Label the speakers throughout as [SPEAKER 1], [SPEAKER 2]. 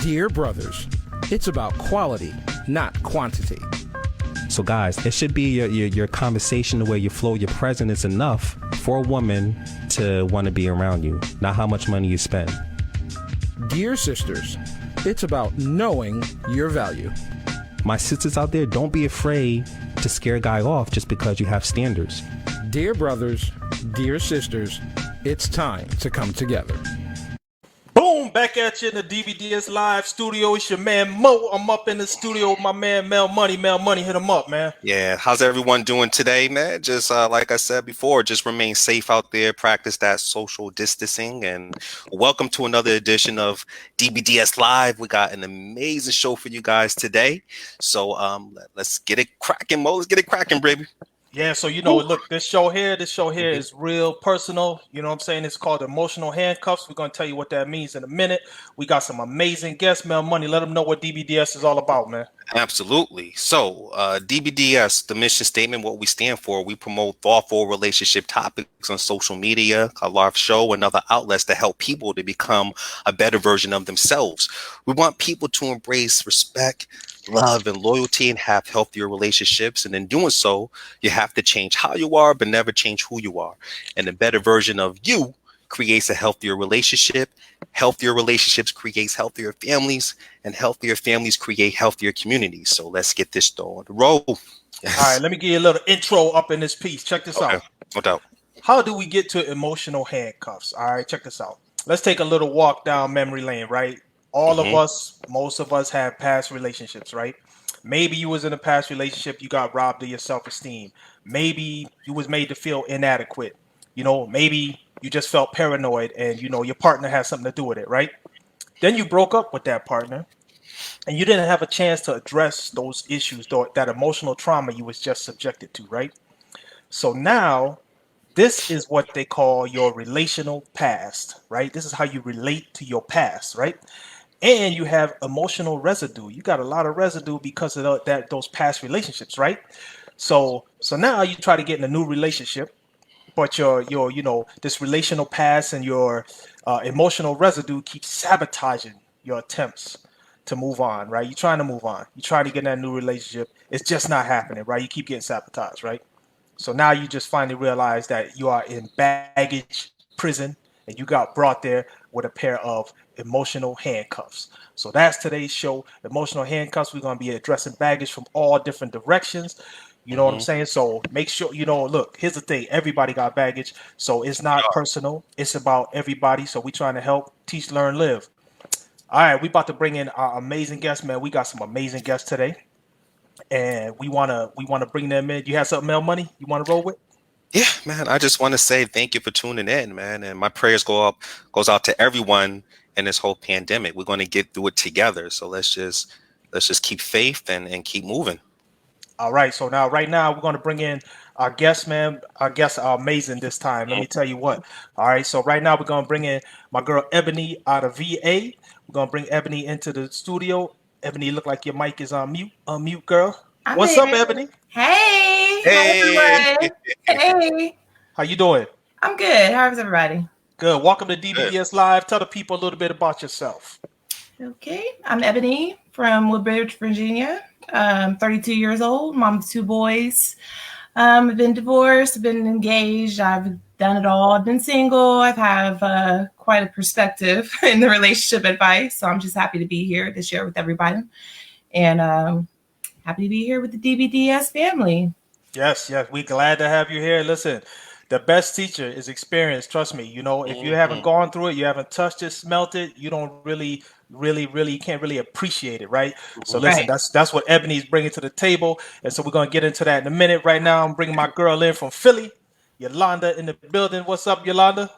[SPEAKER 1] Dear brothers, it's about quality, not quantity.
[SPEAKER 2] So guys, it should be your conversation, the way you flow, your presence is enough for a woman to want to be around you, not how much money you spend.
[SPEAKER 1] Dear sisters, it's about knowing your value.
[SPEAKER 2] My sisters out there, don't be afraid to scare a guy off just because you have standards.
[SPEAKER 1] Dear brothers, dear sisters, it's time to come together.
[SPEAKER 3] Boom, back at you in the DVDS Live studio. It's your man Mo. I'm up in the studio with my man Mel Money. Mel Money, hit him up, man.
[SPEAKER 4] Yeah, how's everyone doing today, man? Just like I said before, just remain safe out there, practice that social distancing, and welcome to another edition of DBDS Live. We got an amazing show for you guys today. So let's get it cracking, Mo. Let's get it cracking, baby.
[SPEAKER 3] Yeah, so look, this show here is real personal. You know what I'm saying? It's called Emotional Handcuffs. We're going to tell you what that means in a minute. We got some amazing guests, Mel Money. Let them know what DBDS is all about, man.
[SPEAKER 4] Absolutely. So DBDS, the mission statement, what we stand for, we promote thoughtful relationship topics on social media, a live show, and other outlets to help people to become a better version of themselves. We want people to embrace respect, love, and loyalty, and have healthier relationships. And in doing so, you have to change how you are, but never change who you are. And a better version of you creates a healthier relationship. Healthier relationships creates healthier families, and healthier families create healthier communities. So let's get this on the road. Yes.
[SPEAKER 3] All right, let me give you a little intro up in this piece. Check this out.
[SPEAKER 4] No doubt.
[SPEAKER 3] How do we get to emotional handcuffs? All right, check this out. Let's take a little walk down memory lane, right? All of us, most of us have past relationships, right? Maybe you was in a past relationship, you got robbed of your self-esteem. Maybe you was made to feel inadequate. Maybe you just felt paranoid and, your partner had something to do with it, right? Then you broke up with that partner and you didn't have a chance to address those issues, that emotional trauma you was just subjected to, right? So now this is what they call your relational past, right? This is how you relate to your past, right? And you have emotional residue. You got a lot of residue because of those past relationships, right? So now you try to get in a new relationship, but your this relational past and your emotional residue keeps sabotaging your attempts to move on, right? You're trying to move on. You're trying to get in that new relationship. It's just not happening, right? You keep getting sabotaged, right? So now you just finally realize that you are in baggage prison and you got brought there with a pair of emotional handcuffs. So that's today's show, Emotional Handcuffs. We're going to be addressing baggage from all different directions. You know what I'm saying? So make sure, look, here's the thing. Everybody got baggage. So it's not personal. It's about everybody. So we're trying to help, teach, learn, live. All right, we about to bring in our amazing guests, man. We got some amazing guests today. And we wanna bring them in. You have something, Mel Money, you want to roll with?
[SPEAKER 4] Yeah, man. I just want to say thank you for tuning in, man. And my prayers goes out to everyone in this whole pandemic. We're going to get through it together. So let's just keep faith and keep moving.
[SPEAKER 3] All right. So right now, we're going to bring in our guests, man. Our guests are amazing this time. Let me tell you what. All right. So right now, we're going to bring in my girl Ebony out of VA. We're going to bring Ebony into the studio. Ebony, look like your mic is on mute. Unmute, girl. What's up, Ebony?
[SPEAKER 5] Hey.
[SPEAKER 4] Hey.
[SPEAKER 5] Hey.
[SPEAKER 3] How you doing?
[SPEAKER 5] I'm good. How's everybody?
[SPEAKER 3] Good. Welcome to DBDS Live. Tell the people a little bit about yourself.
[SPEAKER 5] Okay. I'm Ebony from Woodbridge, Virginia. 32 years old, mom of two boys. I've been divorced, been engaged. I've done it all. I've been single. I have quite a perspective in the relationship advice. So I'm just happy to be here to share with everybody. And happy to be here with the DBDS family.
[SPEAKER 3] Yes. We're glad to have you here. Listen, the best teacher is experience. Trust me. If you haven't gone through it, you haven't touched it, smelt it, you don't really you can't really appreciate it, right? So listen, that's what Ebony's bringing to the table. And so we're going to get into that in a minute. Right now, I'm bringing my girl in from Philly, Yolonda in the building. What's up, Yolonda?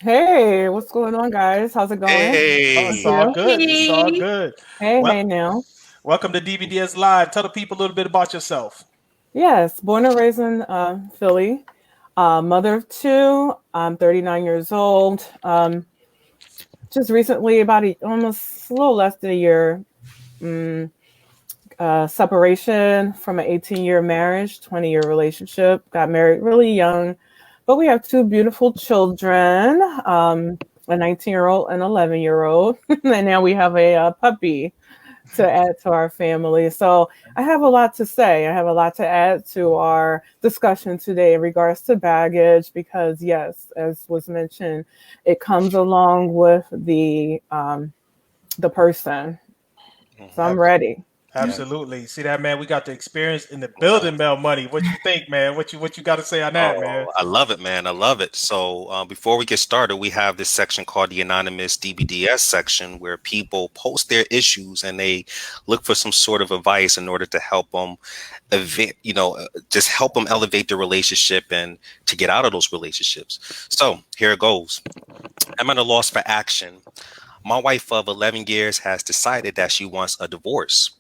[SPEAKER 6] Hey, what's going on, guys? How's it going?
[SPEAKER 4] Hey.
[SPEAKER 3] It's all good. It's all good.
[SPEAKER 6] Hey now.
[SPEAKER 3] Welcome to DVDS Live. Tell the people a little bit about yourself.
[SPEAKER 6] Yes, born and raised in Philly. Mother of two. I'm 39 years old. Just recently, almost a little less than a year, separation from an 18-year marriage, 20-year relationship. Got married really young, but we have two beautiful children. a 19-year-old and 11-year-old, and now we have a puppy to add to our family. So I have a lot to say. I have a lot to add to our discussion today in regards to baggage, because yes, as was mentioned, it comes along with the person. So I'm ready.
[SPEAKER 3] Absolutely. See that, man? We got the experience in the building, Mel Money. What you think, man? What you got to say on that, man?
[SPEAKER 4] Oh, I love it, man. I love it. So before we get started, we have this section called the Anonymous DBDS section, where people post their issues and they look for some sort of advice in order to help them, just help them elevate their relationship and to get out of those relationships. So here it goes. I'm at a loss for action. My wife of 11 years has decided that she wants a divorce.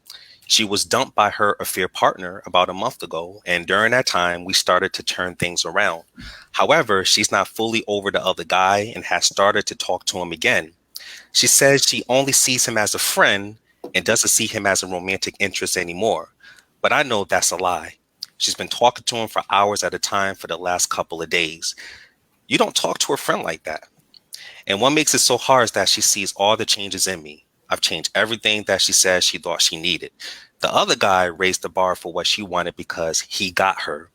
[SPEAKER 4] She was dumped by her affair partner about a month ago, and during that time, we started to turn things around. However, she's not fully over the other guy and has started to talk to him again. She says she only sees him as a friend and doesn't see him as a romantic interest anymore. But I know that's a lie. She's been talking to him for hours at a time for the last couple of days. You don't talk to a friend like that. And what makes it so hard is that she sees all the changes in me. I've changed everything that she says she thought she needed. The other guy raised the bar for what she wanted because he got her.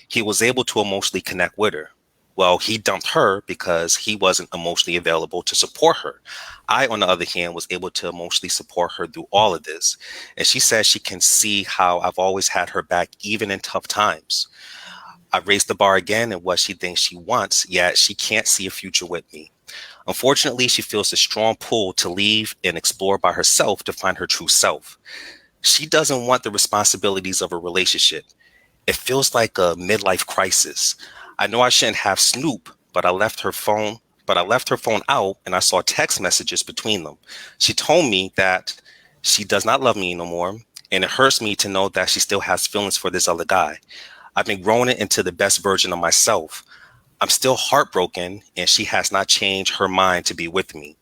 [SPEAKER 4] He was able to emotionally connect with her. Well, he dumped her because he wasn't emotionally available to support her. I, on the other hand, was able to emotionally support her through all of this. And she says she can see how I've always had her back, even in tough times. I raised the bar again in what she thinks she wants, yet she can't see a future with me. Unfortunately, she feels a strong pull to leave and explore by herself to find her true self. She doesn't want the responsibilities of a relationship. It feels like a midlife crisis. I know I shouldn't have Snoop, but I left her phone out and I saw text messages between them. She told me that she does not love me no more, and it hurts me to know that she still has feelings for this other guy. I've been growing it into the best version of myself. I'm still heartbroken, and she has not changed her mind to be with me.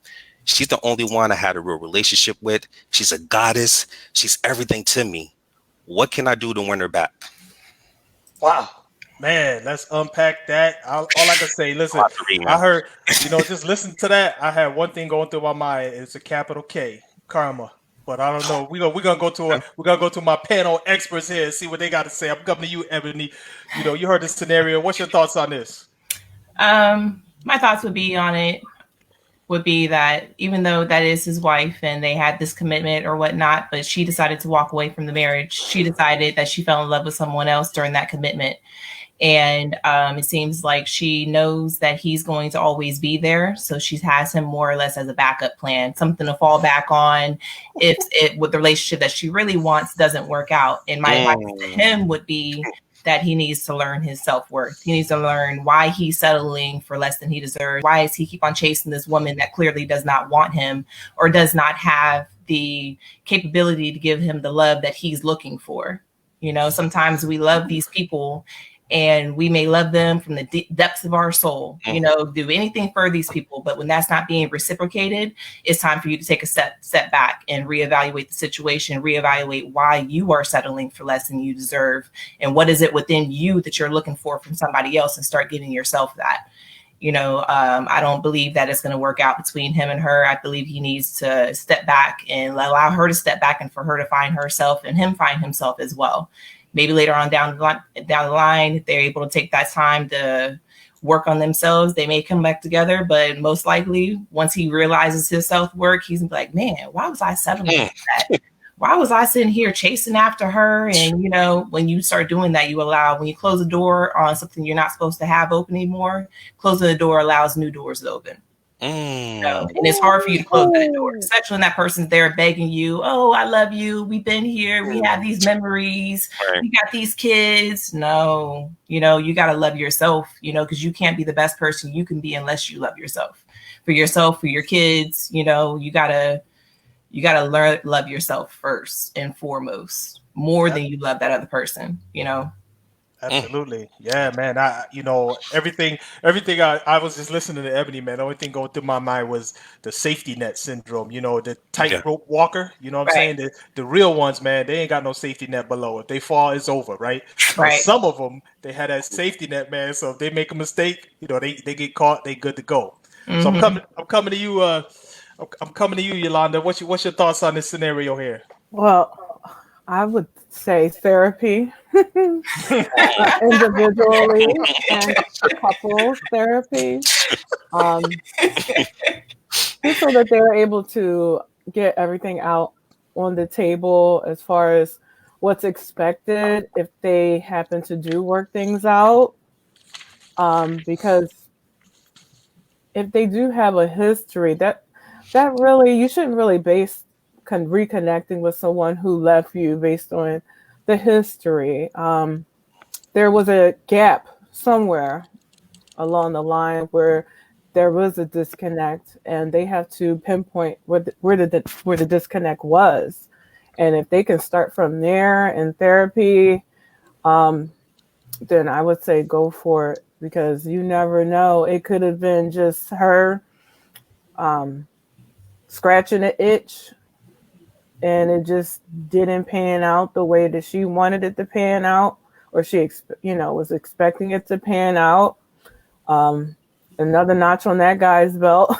[SPEAKER 4] She's the only one I had a real relationship with. She's a goddess. She's everything to me. What can I do to win her back?
[SPEAKER 3] Wow. Man, let's unpack that. All I can say, listen, I heard, just listen to that. I had one thing going through my mind. It's a capital K, karma. But I don't know. We're gonna go to my panel experts here and see what they got to say. I'm coming to you, Ebony. You heard this scenario. What's your thoughts on this?
[SPEAKER 5] My thoughts would be that even though that is his wife and they had this commitment or whatnot, but she decided to walk away from the marriage. She decided that she fell in love with someone else during that commitment. And it seems like she knows that he's going to always be there. So she has him more or less as a backup plan, something to fall back on if with the relationship that she really wants doesn't work out. And my advice to him would be that he needs to learn his self-worth. He needs to learn why he's settling for less than he deserves. Why does he keep on chasing this woman that clearly does not want him or does not have the capability to give him the love that he's looking for? Sometimes we love these people and we may love them from the depths of our soul, do anything for these people. But when that's not being reciprocated, it's time for you to take a step back and reevaluate the situation, reevaluate why you are settling for less than you deserve. And what is it within you that you're looking for from somebody else, and start giving yourself that. I don't believe that it's going to work out between him and her. I believe he needs to step back and allow her to step back and for her to find herself and him find himself as well. Maybe later on down the line, if they're able to take that time to work on themselves, they may come back together. But most likely, once he realizes his self-worth, he's gonna be like, man, why was I settling for that? Why was I sitting here chasing after her? And, when you start doing that, when you close the door on something you're not supposed to have open anymore, closing the door allows new doors to open. And it's hard for you to close that door, especially when that person's there begging you, oh, I love you. We've been here. We have these memories. We got these kids. No, you got to love yourself, because you can't be the best person you can be unless you love yourself, for your kids. You gotta learn love yourself first and foremost, more than you love that other person.
[SPEAKER 3] Absolutely. Yeah, man. Everything I was just listening to Ebony, man. The only thing going through my mind was the safety net syndrome, the tightrope walker, you know what I'm saying? The real ones, man, they ain't got no safety net below. If they fall, it's over, right? But some of them, they had that safety net, man. So if they make a mistake, they get caught, they good to go. So
[SPEAKER 5] Hmm.
[SPEAKER 3] I'm coming to you. I'm coming to you, Yolanda. What's your thoughts on this scenario here?
[SPEAKER 6] Well, I would say therapy, individually and couples therapy, um, just so that they're able to get everything out on the table as far as what's expected if they happen to do work things out. Because if they do have a history, that really you shouldn't really base reconnecting with someone who left you based on the history. There was a gap somewhere along the line where there was a disconnect, and they have to pinpoint where the disconnect was. And if they can start from there in therapy, um, then I would say go for it, because you never know. It could have been just her um, scratching an itch, and it just didn't pan out the way that she wanted it to pan out, or she was expecting it to pan out. Um, Another notch on that guy's belt,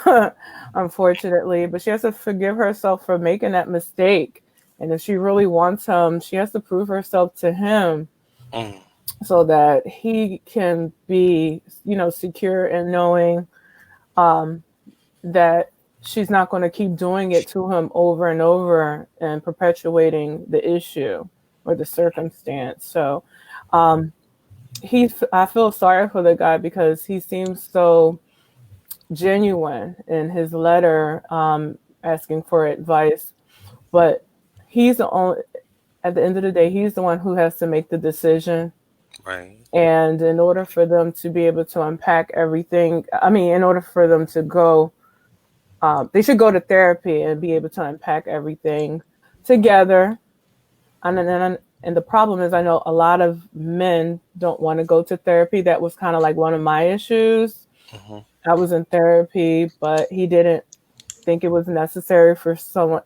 [SPEAKER 6] unfortunately. But she has to forgive herself for making that mistake. And if she really wants him, she has to prove herself to him
[SPEAKER 4] Mm.
[SPEAKER 6] so that he can be, secure in knowing um, that she's not going to keep doing it to him over and over and perpetuating the issue or the circumstance. So, um, I feel sorry for the guy because he seems so genuine in his letter, asking for advice, but he's the only at the end of the day, he's the one who has to make the decision.
[SPEAKER 4] Right.
[SPEAKER 6] And in order for them to be able to unpack everything, I mean, in order for them to go, they should go to therapy and be able to unpack everything together. And the problem is, I know a lot of men don't want to go to therapy. That was kind of like one of my issues.
[SPEAKER 4] Hmm.
[SPEAKER 6] I was in therapy, but he didn't think it was necessary for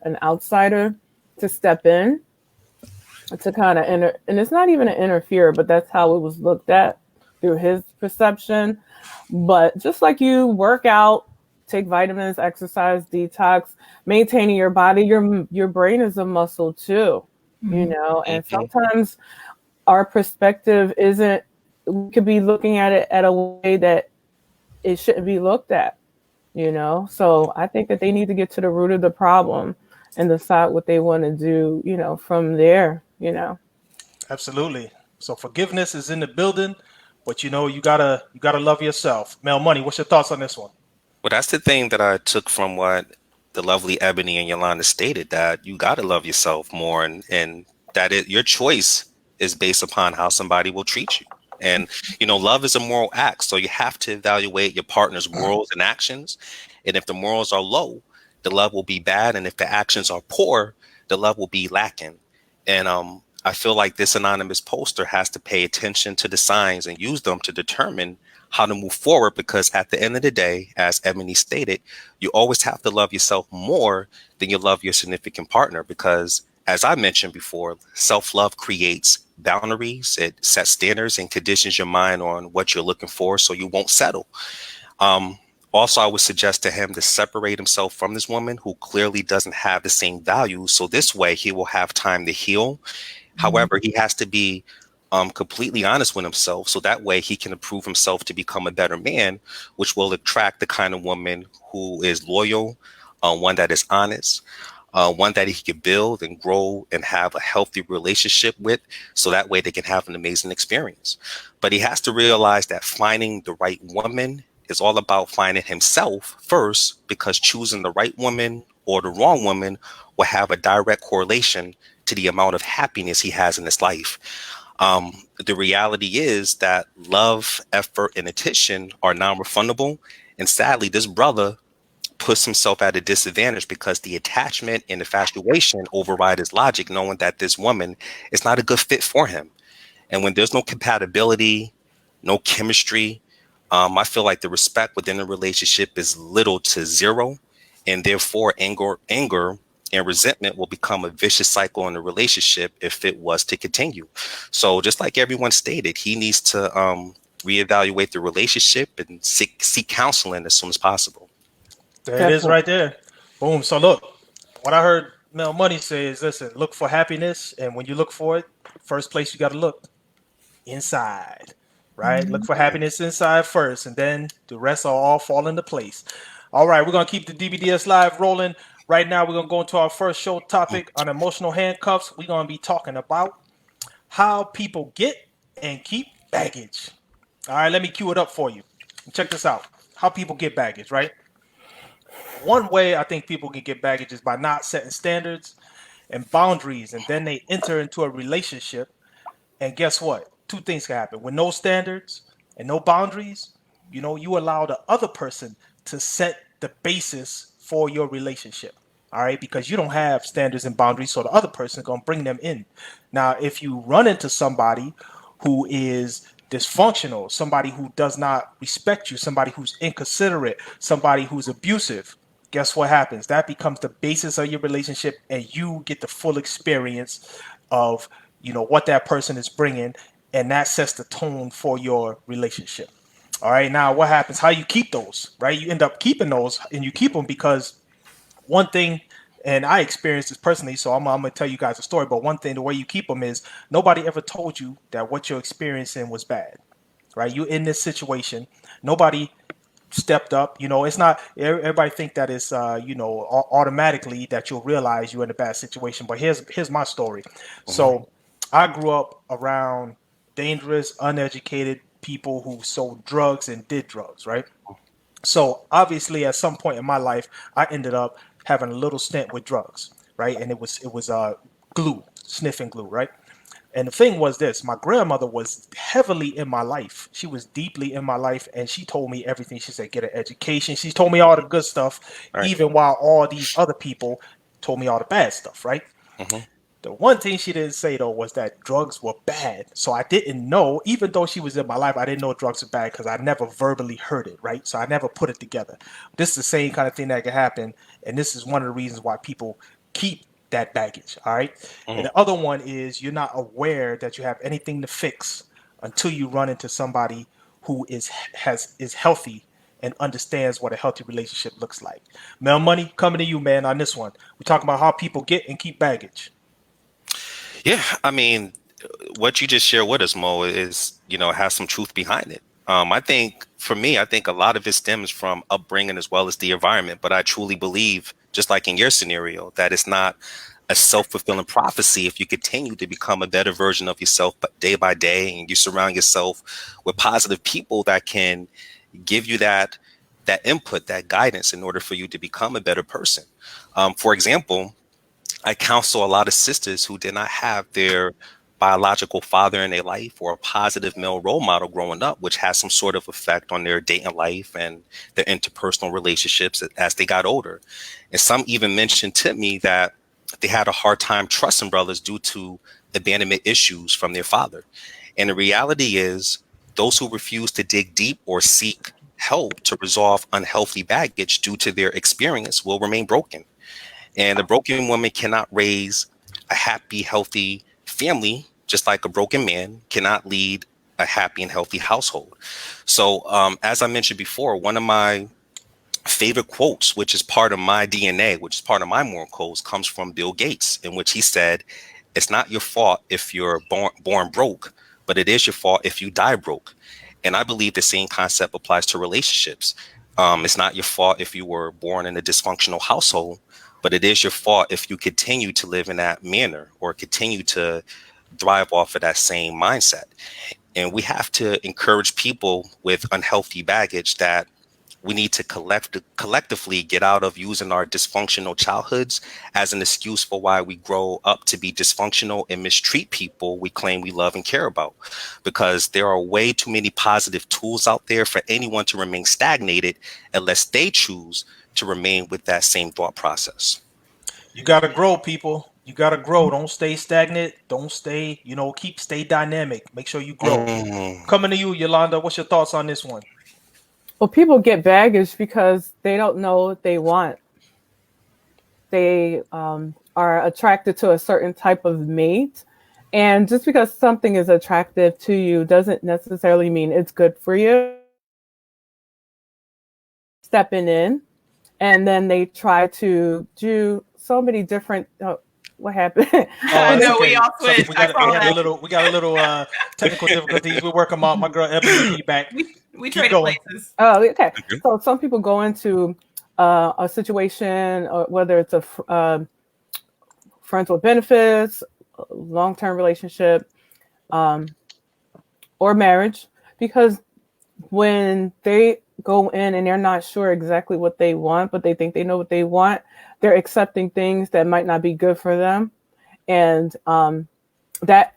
[SPEAKER 6] an outsider to step in to kind of and it's not even an interfere, but that's how it was looked at through his perception. But just like you work out, take vitamins, exercise, detox, maintaining your body, your brain is a muscle too, and
[SPEAKER 4] Hmm.
[SPEAKER 6] sometimes our perspective isn't, we could be looking at it at a way that it shouldn't be looked at, so I think that they need to get to the root of the problem and decide what they want to do, from there.
[SPEAKER 3] Absolutely. So forgiveness is in the building, but you gotta love yourself. Mel Money, what's your thoughts on this one?
[SPEAKER 4] Well, that's the thing that I took from what the lovely Ebony and Yolanda stated, that you got to love yourself more, and that your choice is based upon how somebody will treat you. And, love is a moral act. So you have to evaluate your partner's morals and actions. And if the morals are low, the love will be bad. And if the actions are poor, the love will be lacking. And I feel like this anonymous poster has to pay attention to the signs and use them to determine how to move forward, because at the end of the day, as Ebony stated, you always have to love yourself more than you love your significant partner, because as I mentioned before, self-love creates boundaries, it sets standards and conditions your mind on what you're looking for so you won't settle. um, Also, I would suggest to him to separate himself from this woman who clearly doesn't have the same values, so this way he will have time to heal. However, he has to be completely honest with himself, so that way he can improve himself to become a better man, which will attract the kind of woman who is loyal, one that is honest, one that he can build and grow and have a healthy relationship with, so that way they can have an amazing experience. But he has to realize that finding the right woman is all about finding himself first, because choosing the right woman or the wrong woman will have a direct correlation to the amount of happiness he has in his life. The reality is that love, effort, and attention are non-refundable. And sadly, this brother puts himself at a disadvantage because the attachment and infatuation override his logic, knowing that this woman is not a good fit for him. And when there's no compatibility, no chemistry, I feel like the respect within a relationship is little to zero, and therefore anger and resentment will become a vicious cycle in a relationship if it was to continue. So just like everyone stated, he needs to reevaluate the relationship, and seek counseling as soon as possible.
[SPEAKER 3] There it is right there. Boom. So look, what I heard Mel Money say is, listen, look for happiness, and when you look for it, first place you got to look inside, right? Look for happiness inside first, and then the rest will all fall into place. All right, we're gonna keep the DBDS live rolling. Right now, we're gonna go into our first show topic on emotional handcuffs. We're gonna be talking about how people get and keep baggage. All right, let me cue it up for you. Check this out. How people get baggage, right? One way I think people can get baggage is by not setting standards and boundaries, and then they enter into a relationship. And guess what? Two things can happen. With no standards and no boundaries, you allow the other person to set the basis for your relationship. All right, because you don't have standards and boundaries, so the other person is going to bring them in. Now, if you run into somebody who is dysfunctional, somebody who does not respect you, somebody who's inconsiderate, somebody who's abusive, guess what happens? That becomes the basis of your relationship, and you get the full experience of what that person is bringing, and that sets the tone for your relationship. All right, now what happens? How you keep those, right? You end up keeping those, and you keep them because one thing, and I experienced this personally, so I'm gonna tell you guys a story. But one thing, the way you keep them is nobody ever told you that what you're experiencing was bad, right? You in this situation, nobody stepped up. It's not everybody think that it's automatically that you'll realize you're in a bad situation. But here's my story. So I grew up around dangerous, uneducated people who sold drugs and did drugs, right? So obviously, at some point in my life, I ended up having a little stint with drugs, right? And it was glue, sniffing glue, right? And the thing was this: my grandmother was heavily in my life. She was deeply in my life, and she told me everything. She said, "Get an education." She told me all the good stuff, even while all these other people told me all the bad stuff, right? The one thing she didn't say, though, was that drugs were bad. So I didn't know, even though she was in my life, I didn't know drugs were bad because I never verbally heard it, right? So I never put it together. This is the same kind of thing that can happen. And this is one of the reasons why people keep that baggage, all right? And the other one is you're not aware that you have anything to fix until you run into somebody who is healthy and understands what a healthy relationship looks like. Mel Money, coming to you, man, on this one. We're talking about how people get and keep baggage.
[SPEAKER 4] Yeah, I mean, what you just shared with us, Mo, is, has some truth behind it. I think for me, a lot of it stems from upbringing as well as the environment. But I truly believe, just like in your scenario, that it's not a self-fulfilling prophecy if you continue to become a better version of yourself day by day, and you surround yourself with positive people that can give you that input, that guidance in order for you to become a better person. For example, I counsel a lot of sisters who did not have their biological father in their life or a positive male role model growing up, which has some sort of effect on their dating life and their interpersonal relationships as they got older. And some even mentioned to me that they had a hard time trusting brothers due to abandonment issues from their father. And the reality is, those who refuse to dig deep or seek help to resolve unhealthy baggage due to their experience will remain broken. And a broken woman cannot raise a happy, healthy family, just like a broken man cannot lead a happy and healthy household. So as I mentioned before, one of my favorite quotes, which is part of my DNA, which is part of my moral codes, comes from Bill Gates, in which he said, "It's not your fault if you're born broke, but it is your fault if you die broke." And I believe the same concept applies to relationships. It's not your fault if you were born in a dysfunctional household, but it is your fault if you continue to live in that manner or continue to thrive off of that same mindset. And we have to encourage people with unhealthy baggage that we need to collectively get out of using our dysfunctional childhoods as an excuse for why we grow up to be dysfunctional and mistreat people we claim we love and care about. Because there are way too many positive tools out there for anyone to remain stagnated unless they choose to remain with that same thought process.
[SPEAKER 3] You got to grow, people. You got to grow. Don't stay stagnant. Don't stay, stay dynamic. Make sure you grow. Coming to you, Yolanda, what's your thoughts on this one?
[SPEAKER 6] Well, people get baggage because they don't know what they want. They are attracted to a certain type of mate, And just because something is attractive to you doesn't necessarily mean it's good for you. Stepping in, and then they try to do so many different. What happened?
[SPEAKER 3] Oh, it's
[SPEAKER 5] No, we
[SPEAKER 3] okay.
[SPEAKER 5] all
[SPEAKER 3] So
[SPEAKER 5] switched.
[SPEAKER 3] we
[SPEAKER 5] I
[SPEAKER 3] got
[SPEAKER 5] saw
[SPEAKER 3] a
[SPEAKER 5] that.
[SPEAKER 3] little technical difficulties. We're working on my girl Ebony will be back.
[SPEAKER 5] We
[SPEAKER 3] Keep
[SPEAKER 5] traded
[SPEAKER 3] going.
[SPEAKER 5] places.
[SPEAKER 6] Oh, okay.
[SPEAKER 4] Okay.
[SPEAKER 6] So some people go into a situation, or whether it's a friends with benefits, long-term relationship, or marriage, because when they go in and they're not sure exactly what they want, but they think they know what they want, they're accepting things that might not be good for them. And that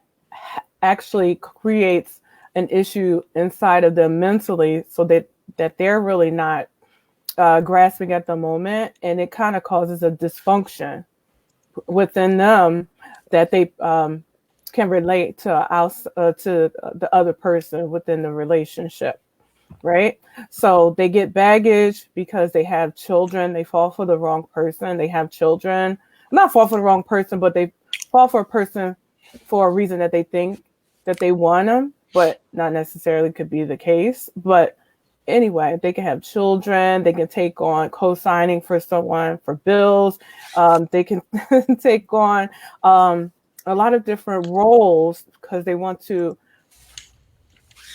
[SPEAKER 6] actually creates an issue inside of them mentally, so that they're really not grasping at the moment. And it kind of causes a dysfunction within them that they can relate to the other person within the relationship, right? So they get baggage because they have children. They fall for the wrong person. They have children. Not fall for the wrong person, but they fall for a person for a reason that they think that they want them, but not necessarily could be the case. But anyway, they can have children. They can take on co-signing for someone for bills. They can take on a lot of different roles because they want to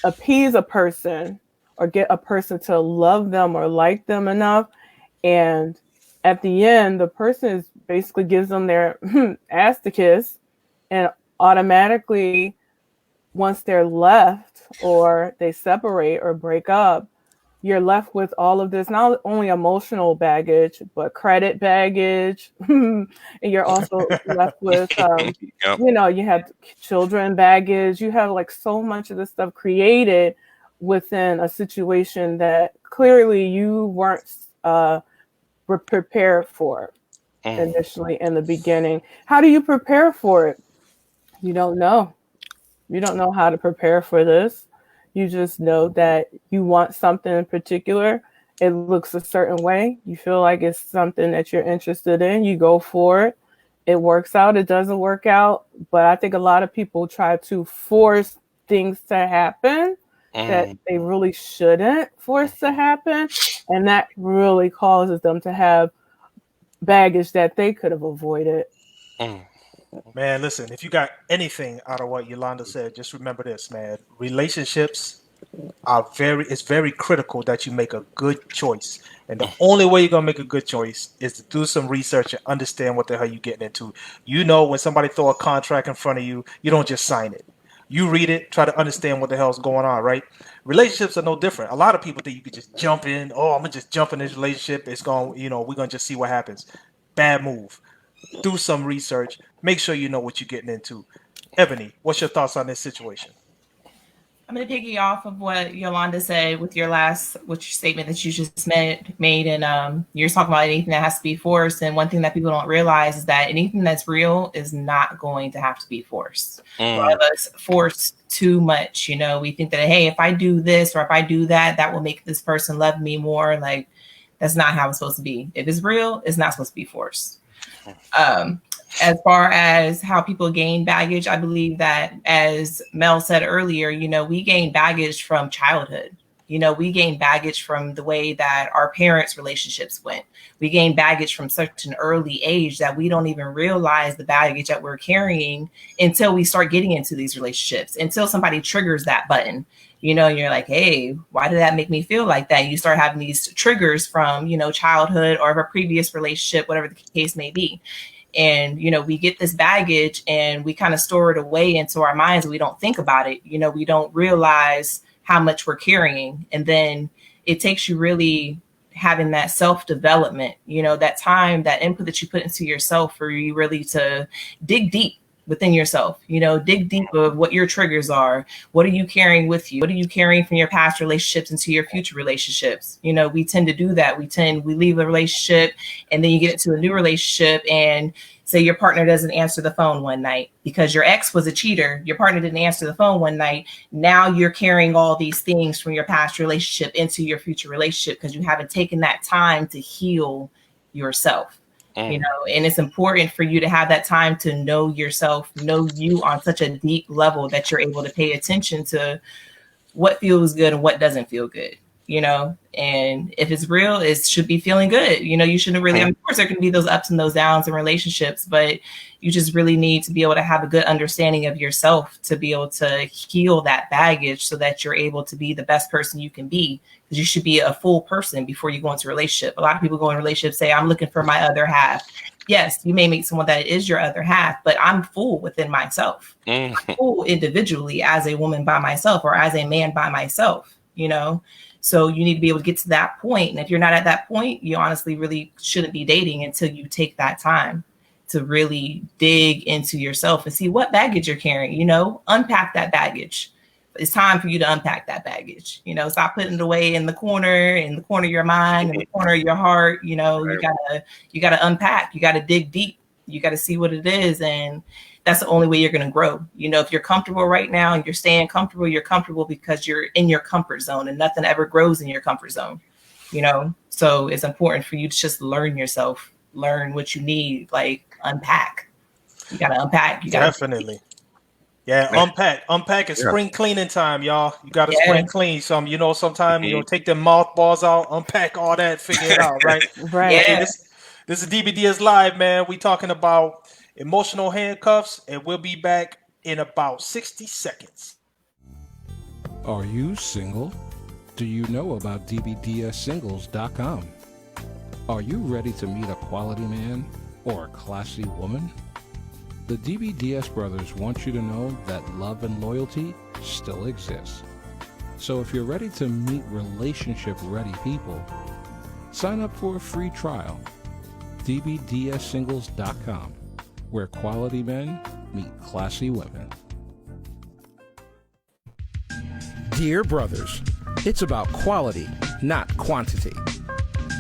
[SPEAKER 6] appease a person or get a person to love them or like them enough. And at the end, the person is basically gives them their ass to kiss, and automatically, once they're left or they separate or break up, you're left with all of this, not only emotional baggage, but credit baggage. And you're also left with,
[SPEAKER 4] Yep.
[SPEAKER 6] you have children baggage. You have like so much of this stuff created within a situation that clearly you weren't were prepared for initially in the beginning. How do you prepare for it? You don't know. You don't know how to prepare for this. You just know that you want something in particular. It looks a certain way. You feel like it's something that you're interested in. You go for it. It works out. It doesn't work out. But I think a lot of people try to force things to happen that they really shouldn't force to happen. And that really causes them to have baggage that they could have avoided.
[SPEAKER 3] Man, listen, if you got anything out of what Yolanda said, just remember this, man. Relationships are it's very critical that you make a good choice. And the only way you're gonna make a good choice is to do some research and understand what the hell you're getting into. You know, when somebody throw a contract in front of you, you don't just sign it. You read it, try to understand what the hell's going on, right? Relationships are no different. A lot of people think you could just jump in. Oh, I'm gonna just jump in this relationship. It's going, we're gonna just see what happens. Bad move. Do some research. Make sure you know what you're getting into. Ebony, what's your thoughts on this situation?
[SPEAKER 5] I'm going to piggy off of what Yolanda said with your statement that you just made. And you're talking about anything that has to be forced. And one thing that people don't realize is that anything that's real is not going to have to be forced. A lot of us force too much. We think that, hey, if I do this or if I do that, that will make this person love me more. Like, that's not how it's supposed to be. If it's real, it's not supposed to be forced. As far as how people gain baggage, I believe that, as Mel said earlier, we gain baggage from childhood. We gain baggage from the way that our parents' relationships went. We gain baggage from such an early age that we don't even realize the baggage that we're carrying until we start getting into these relationships, until somebody triggers that button. And you're like, hey, why did that make me feel like that? You start having these triggers from, childhood or a previous relationship, whatever the case may be. And, we get this baggage and we kind of store it away into our minds and we don't think about it. We don't realize how much we're carrying. And then it takes you really having that self-development, that time, that input that you put into yourself for you really to dig deep within yourself, dig deep of what your triggers are. What are you carrying with you? What are you carrying from your past relationships into your future relationships? We tend to do that. We leave a relationship and then you get into a new relationship and say your partner doesn't answer the phone one night because your ex was a cheater. Your partner didn't answer the phone one night. Now you're carrying all these things from your past relationship into your future relationship because you haven't taken that time to heal yourself. you know, and it's important for you to have that time to know yourself, know you on such a deep level that you're able to pay attention to what feels good and what doesn't feel good, you know. And if it's real, it should be feeling good. You know, you shouldn't really, of course, there can be those ups and those downs in relationships, but you just really need to be able to have a good understanding of yourself to be able to heal that baggage so that you're able to be the best person you can be. Because you should be a full person before you go into a relationship. A lot of people go in relationships, say, I'm looking for my other half. Yes, you may meet someone that is your other half, but I'm full within myself. I'm full individually as a woman by myself or as a man by myself, you know? So you need to be able to get to that point. And if you're not at that point, you honestly really shouldn't be dating until you take that time to really dig into yourself and see what baggage you're carrying, you know, unpack that baggage. It's time for you to unpack that baggage, you know, stop putting it away in the corner of your mind, in the corner of your heart. You know, you gotta unpack, you gotta dig deep, you gotta see what it is. And that's the only way you're going to grow. You know, if you're comfortable right now and you're staying comfortable, you're comfortable because you're in your comfort zone, and nothing ever grows in your comfort zone, you know? So it's important for you to just learn yourself, learn what you need, like unpack. You got to unpack. You got
[SPEAKER 3] Definitely. Yeah, unpack is spring cleaning time, y'all. You got to spring clean some, you know, sometimes, you know, take them mothballs out, unpack all that, figure it out, right?
[SPEAKER 6] Right.
[SPEAKER 3] Hey, this is DBDS Live, man. We talking about emotional handcuffs, and we'll be back in about 60 seconds.
[SPEAKER 1] Are you single? Do you know about dbdssingles.com? Are you ready to meet a quality man or a classy woman? The DBDS brothers want you to know that love and loyalty still exists. So if you're ready to meet relationship-ready people, sign up for a free trial. dbdssingles.com, where quality men meet classy women. Dear brothers, it's about quality, not quantity.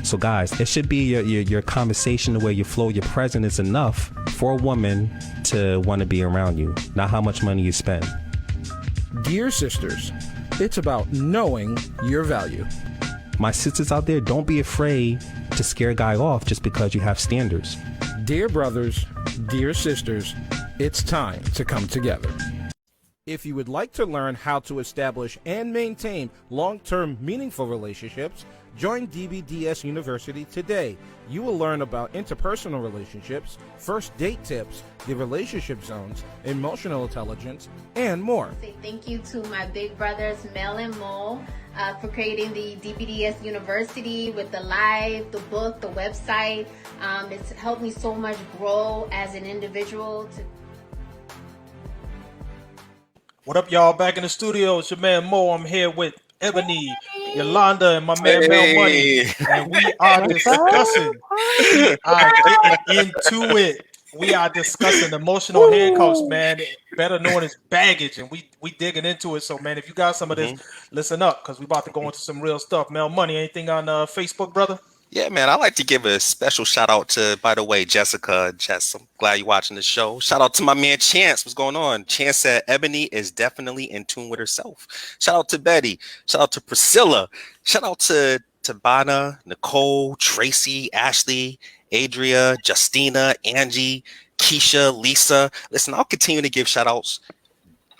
[SPEAKER 2] So guys, it should be your conversation, the way you flow, your presence is enough for a woman to want to be around you, not how much money you spend.
[SPEAKER 1] Dear sisters, it's about knowing your value.
[SPEAKER 2] My sisters out there, don't be afraid to scare a guy off just because you have standards.
[SPEAKER 1] Dear brothers, dear sisters, it's time to come together. If you would like to learn how to establish and maintain long-term meaningful relationships, join DBDS University today. You will learn about interpersonal relationships, first date tips, the relationship zones, emotional intelligence, and more.
[SPEAKER 7] Say thank you to my big brothers, Mel and Mo, for creating the DBDS University with the live, the book, the website. It's helped me so much grow as an individual.
[SPEAKER 3] What up, y'all? Back in the studio. It's your man Mo. I'm here with Ebony, Yolonda, and my man Mel Money. And we are discussing, getting into it. We are discussing emotional handcuffs, man, better known as baggage. And we digging into it. So, man, if you got some of this, listen up, because we about to go into some real stuff. Mel Money, anything on Facebook, brother?
[SPEAKER 4] Yeah, man, I'd like to give a special shout out to, by the way, Jessica. Jess, I'm glad you're watching the show. Shout out to my man Chance. What's going on? Chance said Ebony is definitely in tune with herself. Shout out to Betty. Shout out to Priscilla. Shout out to Tabana, Nicole, Tracy, Ashley, Adria, Justina, Angie, Keisha, Lisa. Listen, I'll continue to give shout outs.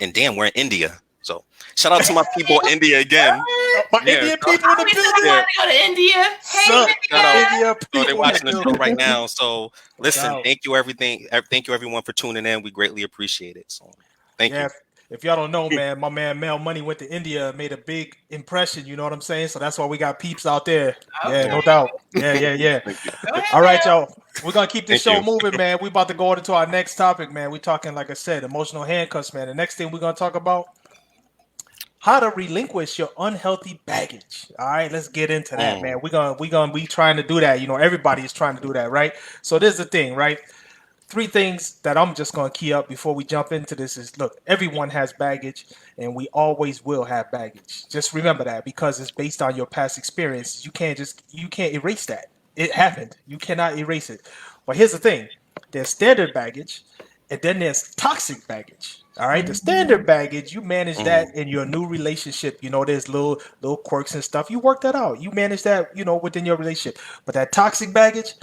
[SPEAKER 4] And damn, we're in India. So shout out to my people in India again.
[SPEAKER 3] My Indian people in the building.
[SPEAKER 5] I want to go to India. Hey,
[SPEAKER 3] India people.
[SPEAKER 4] They're watching the show right now. So listen, thank you everyone for tuning in. We greatly appreciate it. So thank you.
[SPEAKER 3] If y'all don't know, man, my man Mel Money went to India, made a big impression. You know what I'm saying? So that's why we got peeps out there. Okay. Yeah, no doubt. Yeah. All right, y'all. We're gonna keep this show moving, man. We about to go into our next topic, man. We talking, like I said, emotional handcuffs, man. The next thing we're gonna talk about, how to relinquish your unhealthy baggage. All right, let's get into that, man. We're gonna be trying to do that. You know, everybody is trying to do that, right? So this is the thing, right? 3 things that I'm just gonna key up before we jump into this is, look, everyone has baggage, and we always will have baggage. Just remember that, because it's based on your past experiences. You can't erase that. It happened. You cannot erase it. But here's the thing: there's standard baggage, and then there's toxic baggage. All right, the standard baggage, you manage that in your new relationship. You know, there's little quirks and stuff. You work that out. You manage that, you know, within your relationship. But that toxic baggage,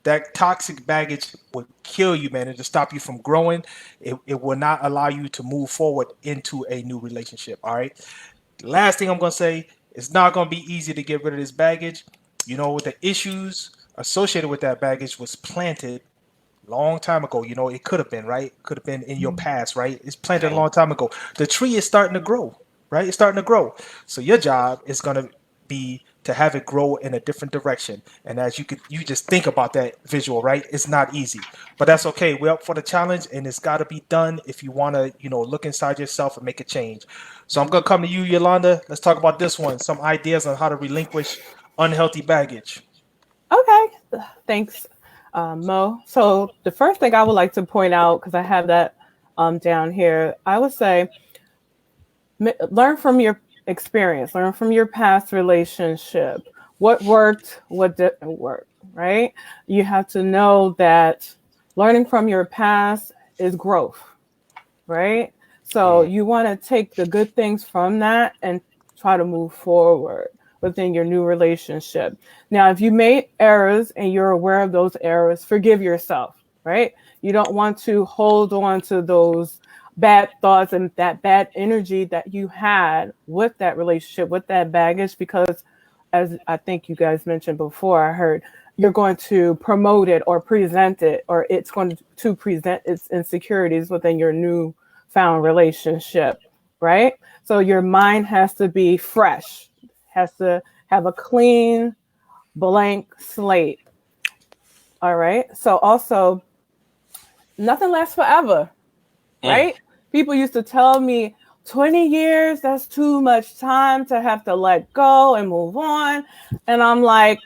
[SPEAKER 3] that toxic baggage would kill you, man. It'll stop you from growing. It will not allow you to move forward into a new relationship. All right. The last thing I'm gonna say, it's not gonna be easy to get rid of this baggage. You know, the issues associated with that baggage was planted long time ago. You know, it could have been, right? Could have been in your past, right? It's planted a long time ago. The tree is starting to grow, right? It's starting to grow. So your job is gonna be to have it grow in a different direction. And as you just think about that visual, right? It's not easy, but that's okay. We're up for the challenge, and it's got to be done if you want to, look inside yourself and make a change. So I'm gonna come to you, Yolanda. Let's talk about this one. Some ideas on how to relinquish unhealthy baggage.
[SPEAKER 6] Okay, thanks, Mo. So the first thing I would like to point out, because I have that down here, I would say learn from your experience, learn from your past relationship. What worked, what didn't work, right? You have to know that learning from your past is growth, right? So you want to take the good things from that and try to move forward within your new relationship. Now, if you made errors and you're aware of those errors, forgive yourself, right? You don't want to hold on to those bad thoughts and that bad energy that you had with that relationship, with that baggage, because as I think you guys mentioned before, I heard you're going to promote it or present it, or it's going to present its insecurities within your new found relationship, right? So your mind has to be fresh, has to have a clean, blank slate. All right. So also, nothing lasts forever, right? People used to tell me 20 years, that's too much time to have to let go and move on. And I'm like,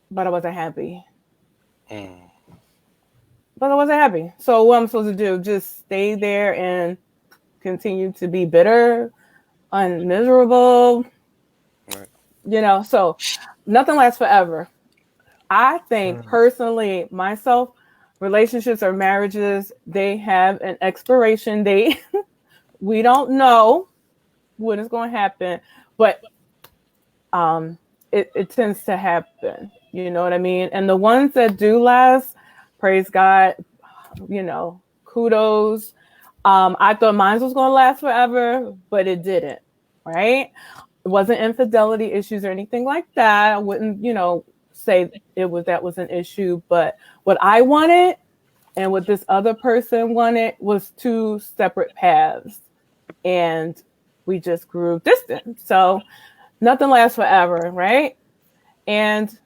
[SPEAKER 6] but I wasn't happy. But I wasn't happy. So what I'm supposed to do? Just stay there and continue to be bitter and miserable. Right. So nothing lasts forever. I think personally, myself, relationships or marriages, they have an expiration date. We don't know what is going to happen, but it tends to happen. You know what I mean? And the ones that do last, praise God, kudos. I thought mine was going to last forever, but it didn't, right? It wasn't infidelity issues or anything like that. I wouldn't, say that was an issue, but what I wanted and what this other person wanted was two separate paths, and we just grew distant. So nothing lasts forever, right? And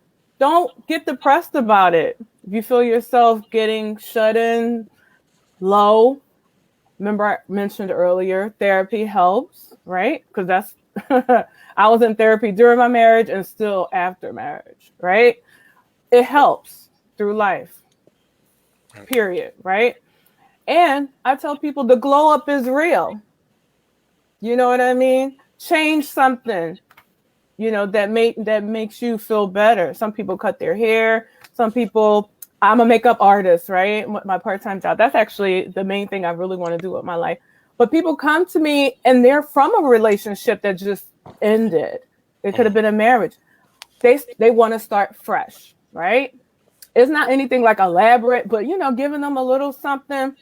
[SPEAKER 6] don't get depressed about it. If you feel yourself getting shut in, low, remember I mentioned earlier, therapy helps, right? Because that's I was in therapy during my marriage and still after marriage, right? It helps through life, period, right? And I tell people the glow up is real. You know what I mean? Change something, that makes you feel better. Some people cut their hair. Some people, I'm a makeup artist, right? My part-time job. That's actually the main thing I really want to do with my life. But people come to me and they're from a relationship that just ended. It could have been a marriage. They want to start fresh, right? It's not anything like elaborate, but giving them a little something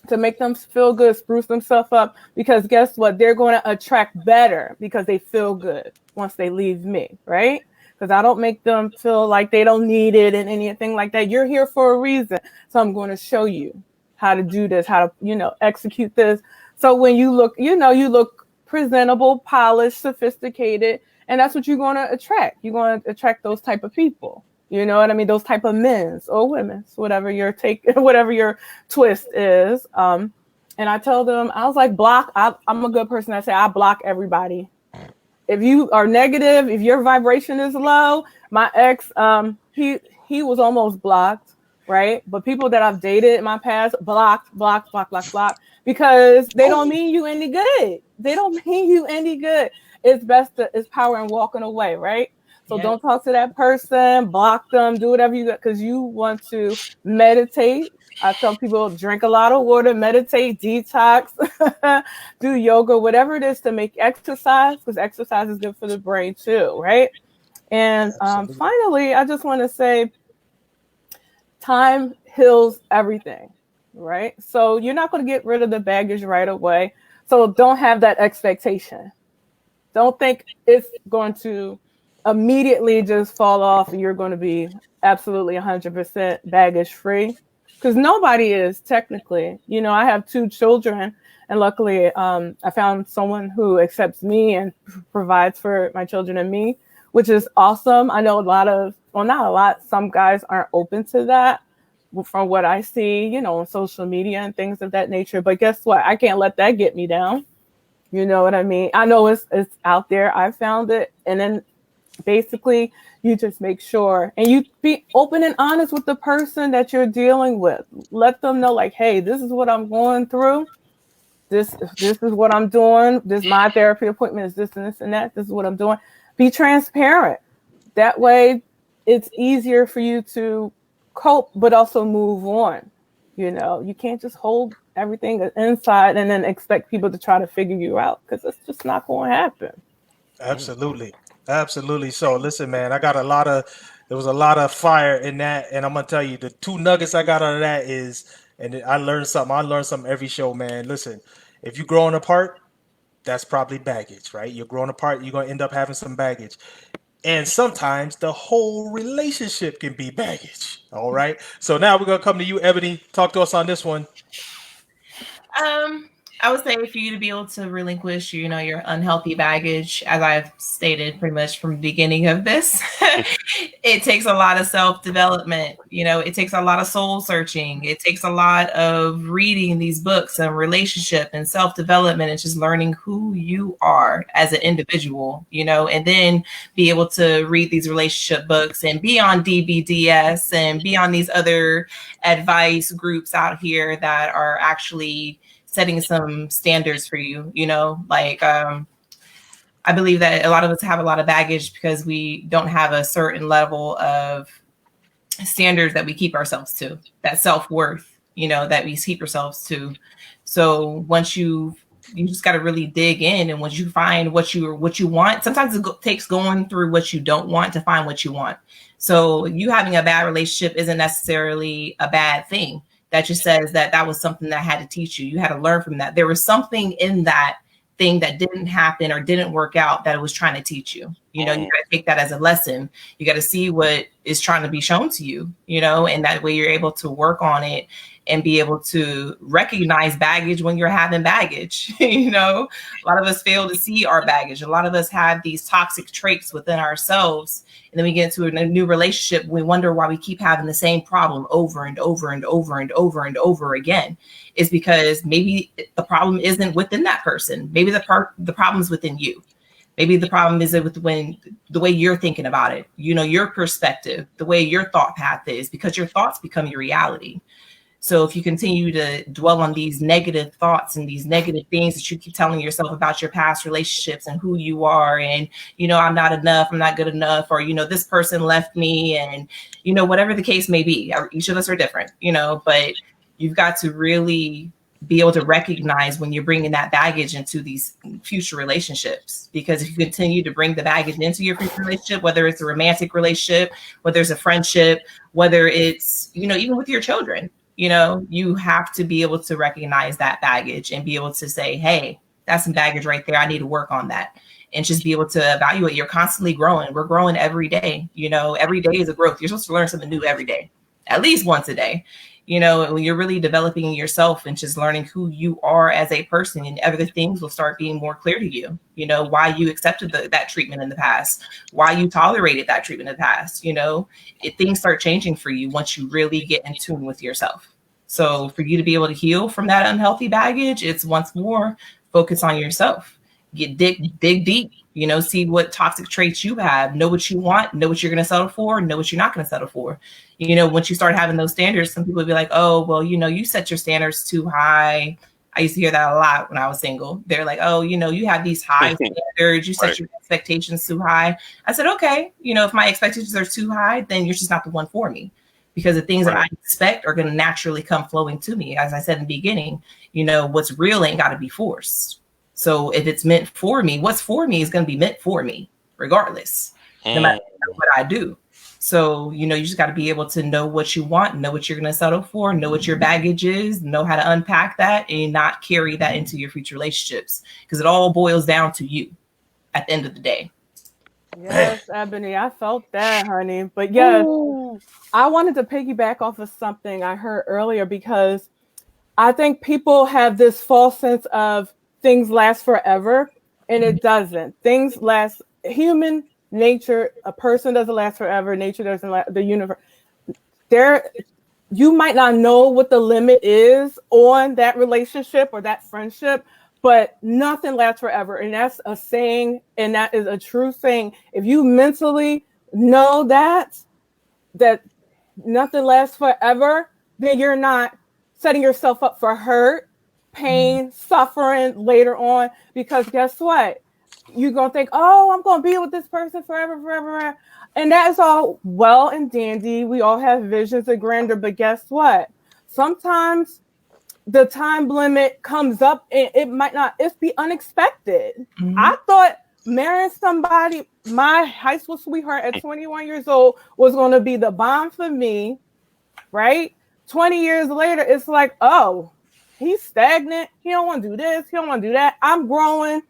[SPEAKER 6] to make them feel good, spruce themselves up, because guess what? They're going to attract better because they feel good once they leave me, right? Because I don't make them feel like they don't need it and anything like that. You're here for a reason. So I'm going to show you how to do this, how to, execute this. So when you look, you look presentable, polished, sophisticated, and that's what you're going to attract. You're going to attract those type of people. You know what I mean? Those type of men or women, whatever your whatever your twist is. And I tell them, I was like, block. I'm a good person. I say, I block everybody. If you are negative, if your vibration is low, my ex, he was almost blocked, right? But people that I've dated in my past, blocked, because they don't mean you any good. They don't mean you any good. It's power in walking away, right? So don't talk to that person, block them, do whatever you got, because you want to meditate. I tell people drink a lot of water, meditate, detox, do yoga, whatever it is to make exercise, because exercise is good for the brain too, right? And finally, I just want to say, time heals everything, right? So you're not going to get rid of the baggage right away. So don't have that expectation. Don't think it's going to immediately just fall off and you're going to be absolutely 100% baggage free, because nobody is technically. You know, I have 2 children, and luckily I found someone who accepts me and provides for my children and me, which is awesome. I know not a lot, some guys aren't open to that from what I see, you know, on social media and things of that nature. But guess what? I can't let that get me down. You know what I mean? I know it's out there. I found it. And then basically you just make sure and you be open and honest with the person that you're dealing with. Let them know, like, hey, this is what I'm going through. This is what I'm doing. My therapy appointment is this and this and that. This is what I'm doing. Be transparent. That way it's easier for you to cope, but also move on. You know, you can't just hold everything inside and then expect people to try to figure you out, because it's just not going to happen.
[SPEAKER 3] Absolutely. Absolutely. So listen, man, there was a lot of fire in that. And I'm going to tell you, the 2 nuggets I got out of that is, and I learned something every show, man. Listen, if you're growing apart, that's probably baggage, right? You're growing apart, you're going to end up having some baggage. And sometimes the whole relationship can be baggage. All right. So now we're going to come to you, Ebony. Talk to us on this one.
[SPEAKER 5] I would say for you to be able to relinquish, you know, your unhealthy baggage, as I've stated pretty much from the beginning of this, it takes a lot of self-development. You know, it takes a lot of soul searching. It takes a lot of reading these books and relationship and self-development and just learning who you are as an individual, you know, and then be able to read these relationship books and be on DBDS and be on these other advice groups out here that are actually setting some standards for you, you know, like I believe that a lot of us have a lot of baggage because we don't have a certain level of standards that we keep ourselves to, that self-worth, you know, that we keep ourselves to. So once you just got to really dig in, and once you find what you want, sometimes it takes going through what you don't want to find what you want. So you having a bad relationship isn't necessarily a bad thing. That just says that was something that had to teach you. You had to learn from that. There was something in that thing that didn't happen or didn't work out that it was trying to teach you. You know, you got to take that as a lesson. You got to see what is trying to be shown to you, you know, and that way you're able to work on it and be able to recognize baggage when you're having baggage. You know, a lot of us fail to see our baggage. A lot of us have these toxic traits within ourselves. And then we get into a new relationship. We wonder why we keep having the same problem over and over and over and over and over again. Is because maybe the problem isn't within that person. Maybe the problem is within you. Maybe the problem is with the way you're thinking about it. You know, your perspective, the way your thought path is, because your thoughts become your reality. So if you continue to dwell on these negative thoughts and these negative things that you keep telling yourself about your past relationships and who you are, and, you know, I'm not enough, I'm not good enough, or, you know, this person left me, and, you know, whatever the case may be, each of us are different, you know, but you've got to really be able to recognize when you're bringing that baggage into these future relationships. Because if you continue to bring the baggage into your future relationship, whether it's a romantic relationship, whether it's a friendship, whether it's, you know, even with your children, you know, you have to be able to recognize that baggage and be able to say, hey, that's some baggage right there. I need to work on that. And just be able to evaluate. You're constantly growing. We're growing every day. You know, every day is a growth. You're supposed to learn something new every day, at least once a day. You know, when you're really developing yourself and just learning who you are as a person, and other things will start being more clear to you. You know, why you accepted that treatment in the past, why you tolerated that treatment in the past. You know, things start changing for you once you really get in tune with yourself. So for you to be able to heal from that unhealthy baggage, it's once more focus on yourself. Dig deep, you know, see what toxic traits you have, know what you want, know what you're going to settle for, know what you're not going to settle for. You know, once you start having those standards, some people will be like, oh, well, you know, you set your standards too high. I used to hear that a lot when I was single. They're like, oh, you know, you have these high standards, you set your expectations too high. I said, okay, you know, if my expectations are too high, then you're just not the one for me. Because the things that I expect are going to naturally come flowing to me. As I said in the beginning, you know, what's real ain't got to be forced. So if it's meant for me, what's for me is going to be meant for me, regardless, no matter what I do. So, you just got to be able to know what you want, know what you're going to settle for, know what your baggage is, know how to unpack that and not carry that into your future relationships, because it all boils down to you at the end of the day.
[SPEAKER 6] Yes, Ebony, I felt that, honey. But yes, I wanted to piggyback off of something I heard earlier, because I think people have this false sense of things last forever, and it doesn't. Things last. Human nature, a person doesn't last forever. Nature doesn't last. The universe. You might not know what the limit is on that relationship or that friendship, but nothing lasts forever. And that's a saying, and that is a true saying. If you mentally know that nothing lasts forever, then you're not setting yourself up for hurt, pain, suffering later on. Because guess what? You're going to think, oh, I'm going to be with this person forever. And that is all well and dandy. We all have visions of grandeur. But guess what? Sometimes the time limit comes up and it might not, it's be unexpected. I thought marrying somebody, my high school sweetheart at 21 years old, was going to be the bomb for me, right? 20 years later, it's like, oh, he's stagnant. He don't want to do this. He don't want to do that. I'm growing.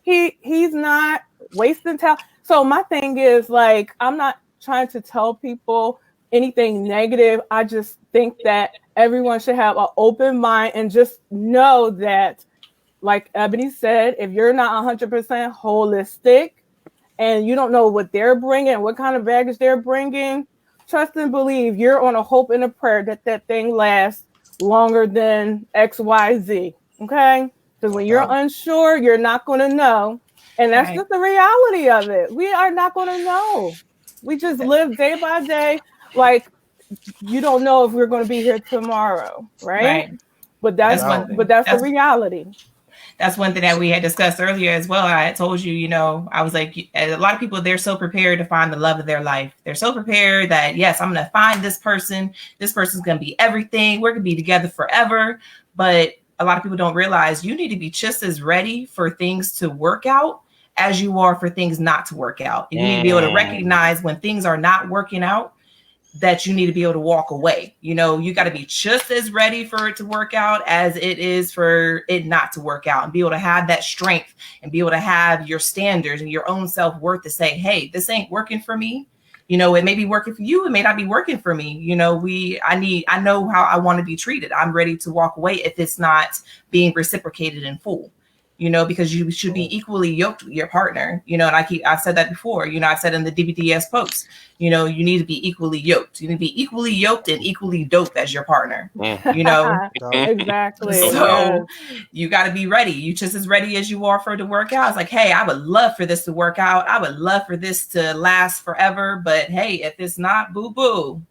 [SPEAKER 6] He's not wasting time. So my thing is, like, I'm not trying to tell people anything negative. I just think that everyone should have an open mind and just know that, like Ebony said, if you're not 100% holistic and you don't know what they're bringing, what kind of baggage they're bringing, trust and believe you're on a hope and a prayer that that thing lasts longer than XYZ. Okay? Because when you're unsure, you're not going to know. And that's just the reality of it. We are not going to know. We just live day by day. Like, you don't know if we're going to be here tomorrow, right? But that's the reality.
[SPEAKER 5] That's one thing that we had discussed earlier as well. I had told you, I was like, a lot of people, they're so prepared to find the love of their life. They're so prepared that, yes, I'm going to find this person. This person's going to be everything. We're going to be together forever. But a lot of people don't realize you need to be just as ready for things to work out as you are for things not to work out. And you need to be able to recognize when things are not working out, that you need to be able to walk away. You got to be just as ready for it to work out as it is for it not to work out, and be able to have that strength and be able to have your standards and your own self-worth to say, hey, this ain't working for me. It may be working for you. It may not be working for me. I know how I want to be treated. I'm ready to walk away if it's not being reciprocated in full. Because you should be equally yoked with your partner, and I've said that before, I've said in the DBDS post, you need to be equally yoked. You need to be equally yoked and equally dope as your partner,
[SPEAKER 6] Exactly.
[SPEAKER 5] So you got to be ready. You just as ready as you are for it to work out. It's like, hey, I would love for this to work out. I would love for this to last forever. But hey, if it's not, boo-boo.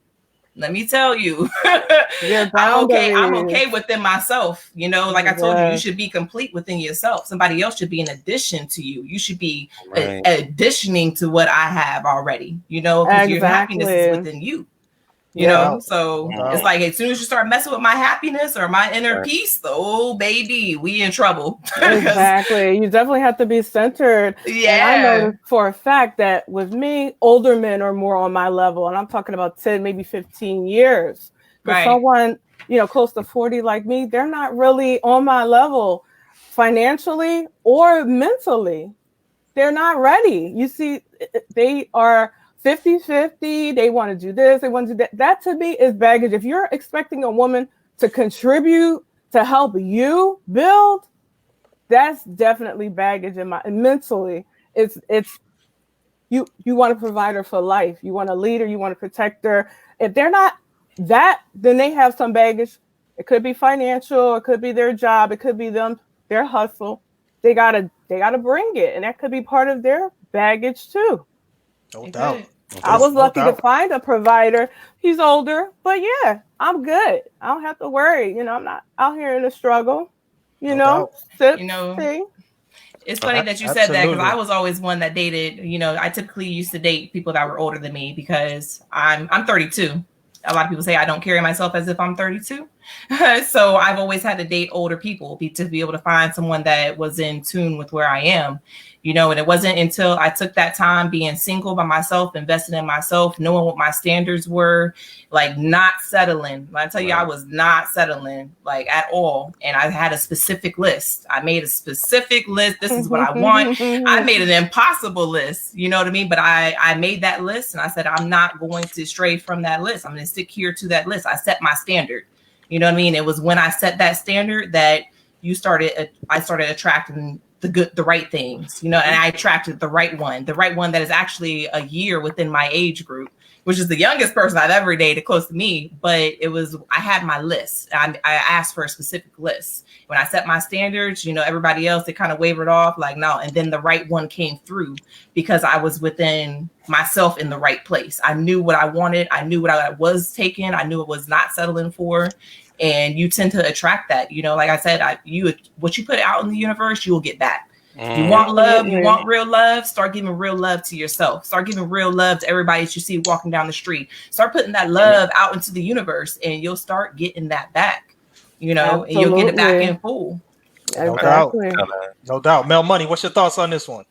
[SPEAKER 5] Let me tell you, I'm okay within myself. Like I told you, you should be complete within yourself. Somebody else should be an addition to you. You should be additioning to what I have already, because your happiness is within you. So it's like, as soon as you start messing with my happiness or my inner peace, oh baby, we in trouble.
[SPEAKER 6] Exactly. You definitely have to be centered. And I know for a fact that with me, older men are more on my level, and I'm talking about 10, maybe 15 years. But someone, close to 40 like me, they're not really on my level financially or mentally. They're not ready. You see, they are 50-50, they want to do this, they want to do that. That to me is baggage. If you're expecting a woman to contribute, to help you build, that's definitely baggage mentally. It's you want to provide her for life. You want to lead her, you want to protect her. If they're not that, then they have some baggage. It could be financial, it could be their job, it could be their hustle. They gotta bring it, and that could be part of their baggage too.
[SPEAKER 3] No doubt.
[SPEAKER 6] I was lucky to find a provider. He's older, but yeah, I'm good. I don't have to worry. I'm not out here in the struggle.
[SPEAKER 5] It's funny that you said that, because I was always one that dated. I typically used to date people that were older than me because I'm 32. A lot of people say I don't carry myself as if I'm 32. So I've always had to date older people to be able to find someone that was in tune with where I am, and it wasn't until I took that time being single by myself, investing in myself, knowing what my standards were, like not settling. When I tell you, I was not settling like at all. And I had a specific list. I made a specific list. This is what I want. I made an impossible list, you know what I mean? But I made that list and I said, I'm not going to stray from that list. I'm going to stick here to that list. I set my standard. You know what I mean? It was when I set that standard that I started attracting the right things, and I attracted the right one that is actually a year within my age group, which is the youngest person I've ever dated close to me. But I had my list. I asked for a specific list. When I set my standards, everybody else, they kind of wavered off like, no. And then the right one came through because I was within myself in the right place. I knew what I wanted. I knew what I was taking. I knew it was not settling for. And you tend to attract that, like I said, what you put out in the universe, you will get back. You want love, you want real love, start giving real love to yourself. Start giving real love to everybody that you see walking down the street. Start putting that love out into the universe and you'll start getting that back, and you'll get it back in full.
[SPEAKER 6] Exactly.
[SPEAKER 3] No doubt. Mel Money, what's your thoughts on this one?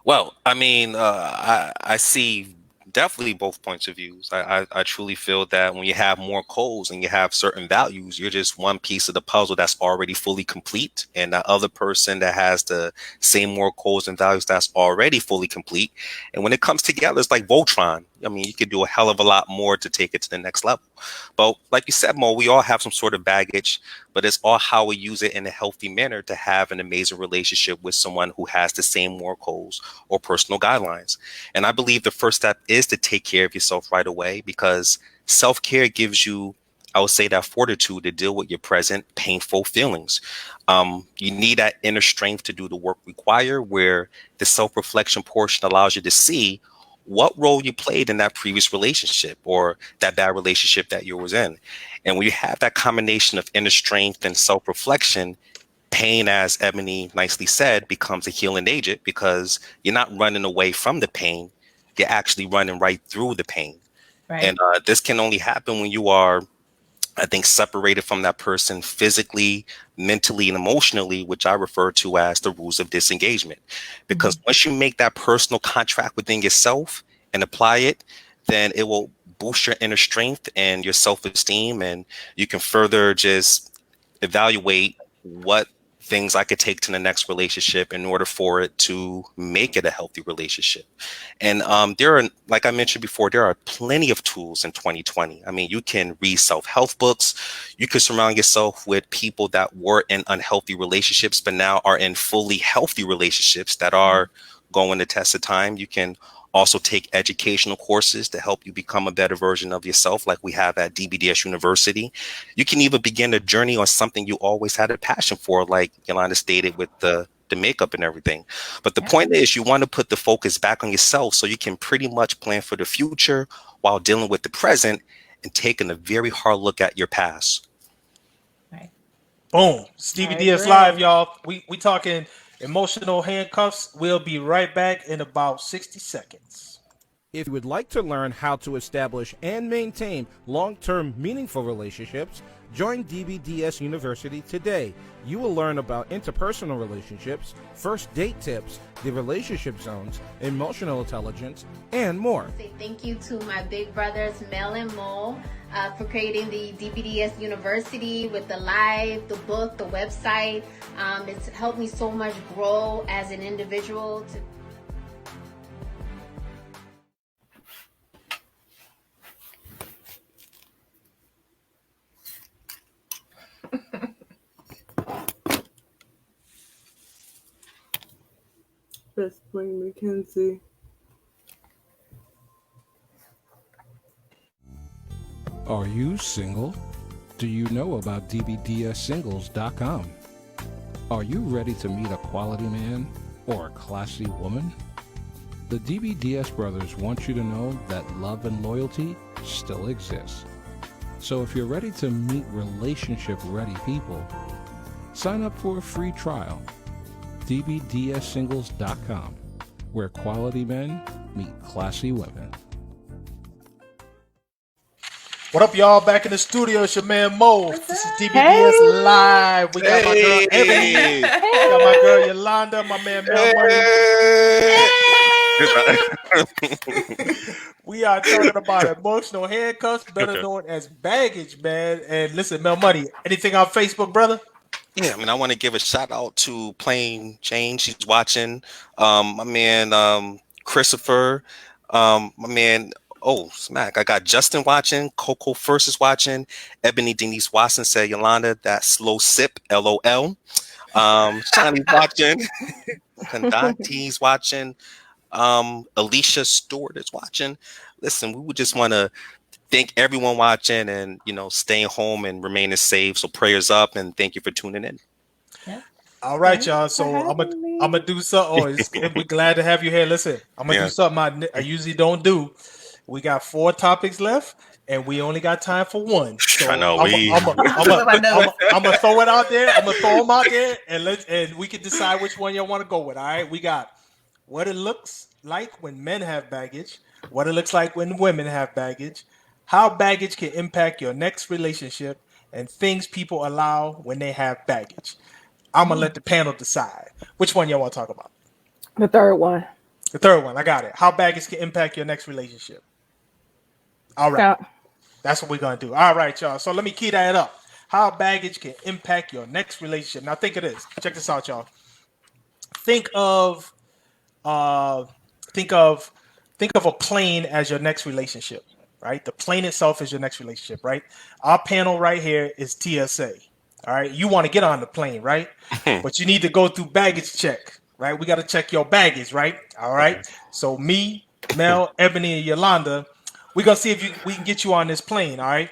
[SPEAKER 4] Well, I mean, I see definitely both points of views. I truly feel that when you have more codes and you have certain values, you're just one piece of the puzzle that's already fully complete. And that other person that has the same more codes and values that's already fully complete. And when it comes together, it's like Voltron. I mean, you could do a hell of a lot more to take it to the next level. But like you said, Mo, we all have some sort of baggage, but it's all how we use it in a healthy manner to have an amazing relationship with someone who has the same moral codes or personal guidelines. And I believe the first step is to take care of yourself right away, because self-care gives you, I would say, that fortitude to deal with your present painful feelings. You need that inner strength to do the work required, where the self-reflection portion allows you to see what role you played in that previous relationship or that bad relationship that you was in. And when you have that combination of inner strength and self-reflection, pain, as Ebony nicely said, becomes a healing agent, because you're not running away from the pain. You're actually running right through the pain. Right. And this can only happen when you are, I think, separated from that person physically, mentally, and emotionally, which I refer to as the rules of disengagement. Because once you make that personal contract within yourself and apply it, then it will boost your inner strength and your self-esteem, and you can further just evaluate what things I could take to the next relationship in order for it to make it a healthy relationship. And there are, like I mentioned before, there are plenty of tools in 2020. I mean, you can read self-help books. You can surround yourself with people that were in unhealthy relationships, but now are in fully healthy relationships that are going to test of time. You can also take educational courses to help you become a better version of yourself, like we have at DBDS University. You can even begin a journey on something you always had a passion for, like Yolanda stated, with the makeup and everything. But the point is, you want to put the focus back on yourself so you can pretty much plan for the future while dealing with the present and taking a very hard look at your past.
[SPEAKER 5] Right.
[SPEAKER 3] Boom. Stevie DS Live, y'all. We talking emotional handcuffs. We'll be right back in about 60 seconds.
[SPEAKER 1] If you would like to learn how to establish and maintain long-term meaningful relationships, join DBDS University today. You will learn about interpersonal relationships, first date tips, the relationship zones, emotional intelligence, and more.
[SPEAKER 7] Say thank you to my big brothers, Mel and Mo, for creating the DBDS University with the live, the book, the website. It's helped me so much grow as an individual.
[SPEAKER 6] Best Spring Mackenzie.
[SPEAKER 1] Are you single? Do you know about DBDSsingles.com? Are you ready to meet a quality man or a classy woman? The DBDS brothers want you to know that love and loyalty still exists. So if you're ready to meet relationship-ready people, sign up for a free trial. DBDSsingles.com, where quality men meet classy women.
[SPEAKER 3] What up, y'all? Back in the studio. It's your man Mo. This is DBDS
[SPEAKER 6] Hey.
[SPEAKER 3] Live. We got my girl Ebony.
[SPEAKER 4] Hey.
[SPEAKER 3] We got my girl Yolanda. My man Mel Money. We are talking about emotional handcuffs, better known as baggage, man. And listen, Mel Money, anything on Facebook, brother?
[SPEAKER 4] Yeah, I mean, I want to give a shout out to Plain Jane. She's watching. My man Christopher. My man. Oh, smack! I got Justin watching. Coco First is watching. Ebony Denise Watson said, "Yolanda, that slow sip." LOL. Shani's watching. Kandanti's watching. Alicia Stewart is watching. Listen, we would just want to thank everyone watching and staying home and remaining safe. So prayers up and thank you for tuning in.
[SPEAKER 3] All right, y'all. So I'm gonna do something. We're glad to have you here. Listen, I'm gonna do something I usually don't do. We got 4 topics left, and we only got time for one. So
[SPEAKER 4] I know
[SPEAKER 3] I'm gonna throw it out there. I'm gonna throw them out there, and we can decide which one y'all want to go with. All right, we got what it looks like when men have baggage, what it looks like when women have baggage, how baggage can impact your next relationship, and things people allow when they have baggage. I'm gonna let the panel decide which one y'all want to talk about.
[SPEAKER 6] The third one.
[SPEAKER 3] The third one, I got it. How baggage can impact your next relationship. All right.
[SPEAKER 6] Yeah.
[SPEAKER 3] That's what we're going to do. All right, y'all. So let me key that up. How baggage can impact your next relationship. Now think of this. Check this out, y'all. Think of a plane as your next relationship, right? The plane itself is your next relationship, right? Our panel right here is TSA. All right. You want to get on the plane, right? But you need to go through baggage check, right? We got to check your baggage, right? All right. So me, Mel, Ebony, and Yolanda, we're going to see if we can get you on this plane, all right?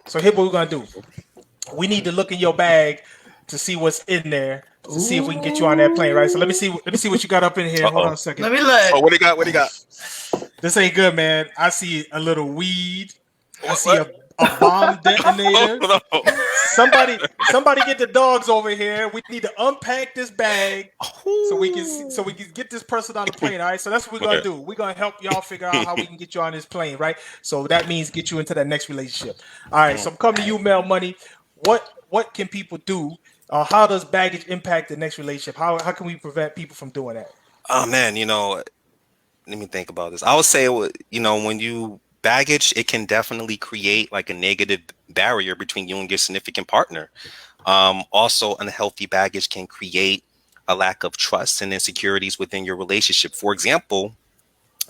[SPEAKER 3] So here's what we're going to do. We need to look in your bag to see what's in there to see if we can get you on that plane, right? So let me see what you got up in here.
[SPEAKER 4] Uh-oh.
[SPEAKER 3] Hold on a second.
[SPEAKER 5] Let me look.
[SPEAKER 4] Oh, what do you got?
[SPEAKER 3] This ain't good, man. I see a little weed. I see a bomb detonator.
[SPEAKER 4] Oh, no.
[SPEAKER 3] Somebody get the dogs over here. We need to unpack this bag so we can get this person on the plane. All right. So that's what we're gonna do. We're gonna help y'all figure out how we can get you on this plane, right? So that means get you into that next relationship. All right. So I'm coming to you, Mel Money. What can people do? How does baggage impact the next relationship? How can we prevent people from doing that?
[SPEAKER 4] Oh man, let me think about this. I would say, when you baggage, it can definitely create like a negative barrier between you and your significant partner. Also, unhealthy baggage can create a lack of trust and insecurities within your relationship. For example,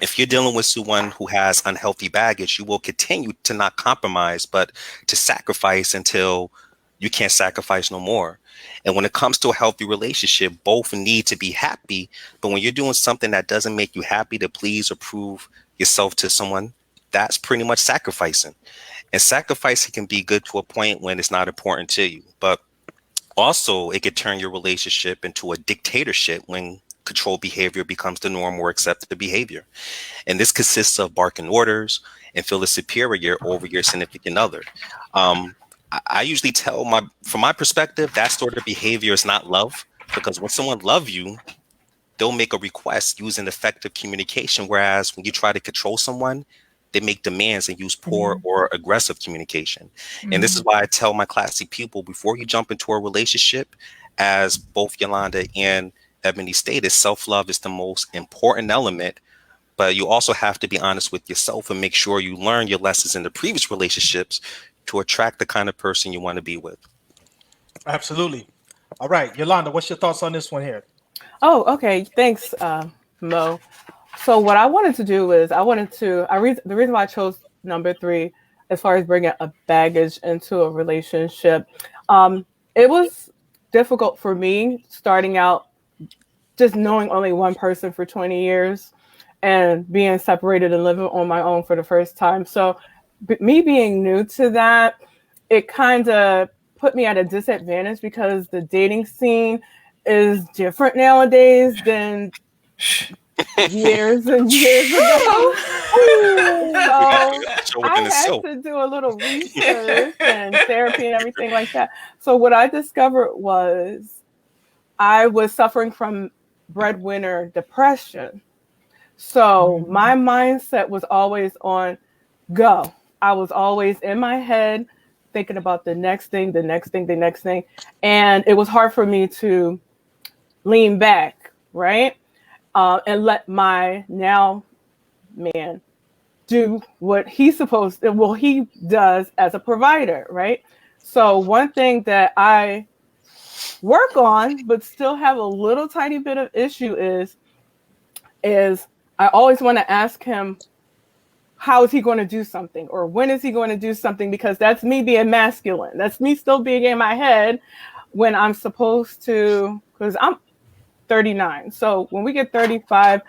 [SPEAKER 4] if you're dealing with someone who has unhealthy baggage, you will continue to not compromise, but to sacrifice until you can't sacrifice no more. And when it comes to a healthy relationship, both need to be happy. But when you're doing something that doesn't make you happy to please or prove yourself to someone, that's pretty much sacrificing. And sacrificing can be good to a point when it's not important to you. But also, it could turn your relationship into a dictatorship when control behavior becomes the norm or accepted behavior. And this consists of barking orders and feeling superior over your significant other. I usually tell from my perspective, that sort of behavior is not love, because when someone loves you, they'll make a request using effective communication. Whereas when you try to control someone, they make demands and use poor or aggressive communication. And this is why I tell my classic people, before you jump into a relationship, as both Yolanda and Ebony stated, self-love is the most important element. But you also have to be honest with yourself and make sure you learn your lessons in the previous relationships to attract the kind of person you want to be with.
[SPEAKER 3] Absolutely. All right, Yolanda, what's your thoughts on this one here?
[SPEAKER 6] Oh, okay. Thanks, Mo. So what I wanted to do is the reason why I chose number 3, as far as bringing a baggage into a relationship, it was difficult for me starting out just knowing only one person for 20 years and being separated and living on my own for the first time. So me being new to that, it kind of put me at a disadvantage because the dating scene is different nowadays than years and years ago. So I had to do a little research and therapy and everything like that. So what I discovered was I was suffering from breadwinner depression. So my mindset was always on go. I was always in my head thinking about the next thing, the next thing, the next thing. And it was hard for me to lean back, right? And let my now man do what he's supposed to, well, he does as a provider, right? So one thing that I work on, but still have a little tiny bit of issue is I always want to ask him, how is he going to do something? Or when is he going to do something? Because that's me being masculine. That's me still being in my head when I'm supposed to, because I'm 39. So when we get 35,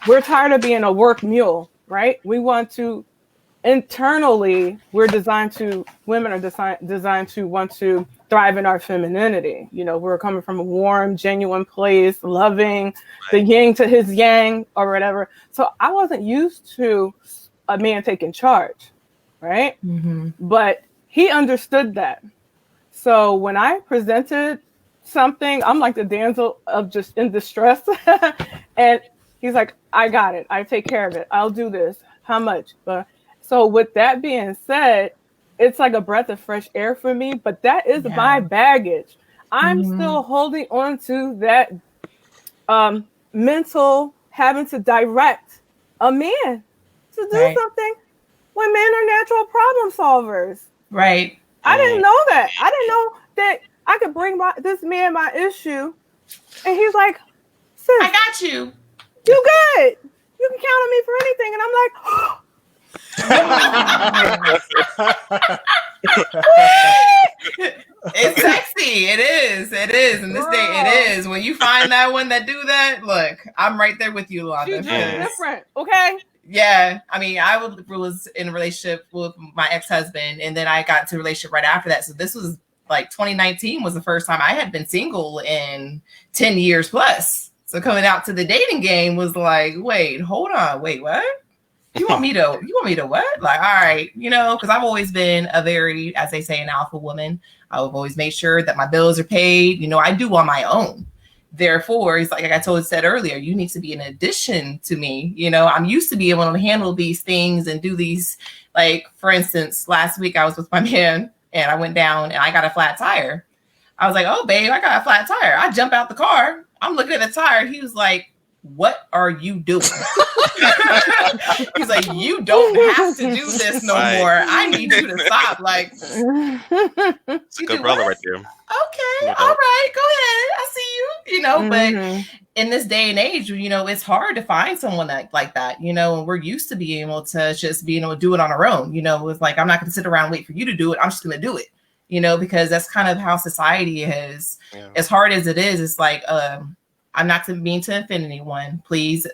[SPEAKER 6] we're tired of being a work mule, right? We want to, internally, women are designed to want to thrive in our femininity. You know, we're coming from a warm, genuine place, loving, the yin to his yang or whatever. So I wasn't used to a man taking charge, right? Mm-hmm. But he understood that. So when I presented something, I'm like the damsel of just in distress. And he's like, I got it. I take care of it. I'll do this. How much? So with that being said, it's like a breath of fresh air for me, but that is my baggage. I'm still holding on to that mental having to direct a man to do something when men are natural problem solvers.
[SPEAKER 5] Right.
[SPEAKER 6] I didn't know that. I didn't know that I could bring this man my issue. And he's like, sis,
[SPEAKER 5] I got you.
[SPEAKER 6] You good. You can count on me for anything. And I'm like, oh.
[SPEAKER 5] It's sexy. It is. In this day, it is. When you find that one that do that, look, I'm right there with you, Yolanda.
[SPEAKER 6] She's different, okay?
[SPEAKER 5] Yeah, I mean, I was in a relationship with my ex-husband, and then I got into a relationship right after that. So this was like 2019 was the first time I had been single in 10 years plus. So coming out to the dating game was like, wait, hold on, wait, what? You want me to what? Like, all right, you know, because I've always been a very, as they say, an alpha woman. I've always made sure that my bills are paid. You know, I do on my own. Therefore, it's like I said earlier, you need to be an addition to me. You know, I'm used to be able to handle these things and do these. Like, for instance, last week I was with my man and I went down and I got a flat tire. I was like, oh, babe, I got a flat tire. I jump out the car. I'm looking at the tire. He was like, what are you doing? He's like, you don't have to do this no more. I need you to stop. Like,
[SPEAKER 4] it's a good brother right there.
[SPEAKER 5] Okay, all right, go ahead. I see you. You know, but in this day and age, you know, it's hard to find someone like that. You know, and we're used to being able to just being able to do it on our own. You know, it's like I'm not going to sit around and wait for you to do it. I'm just going to do it. You know, because that's kind of how society is. Yeah. As hard as it is, it's like I'm not to mean to offend anyone. Please,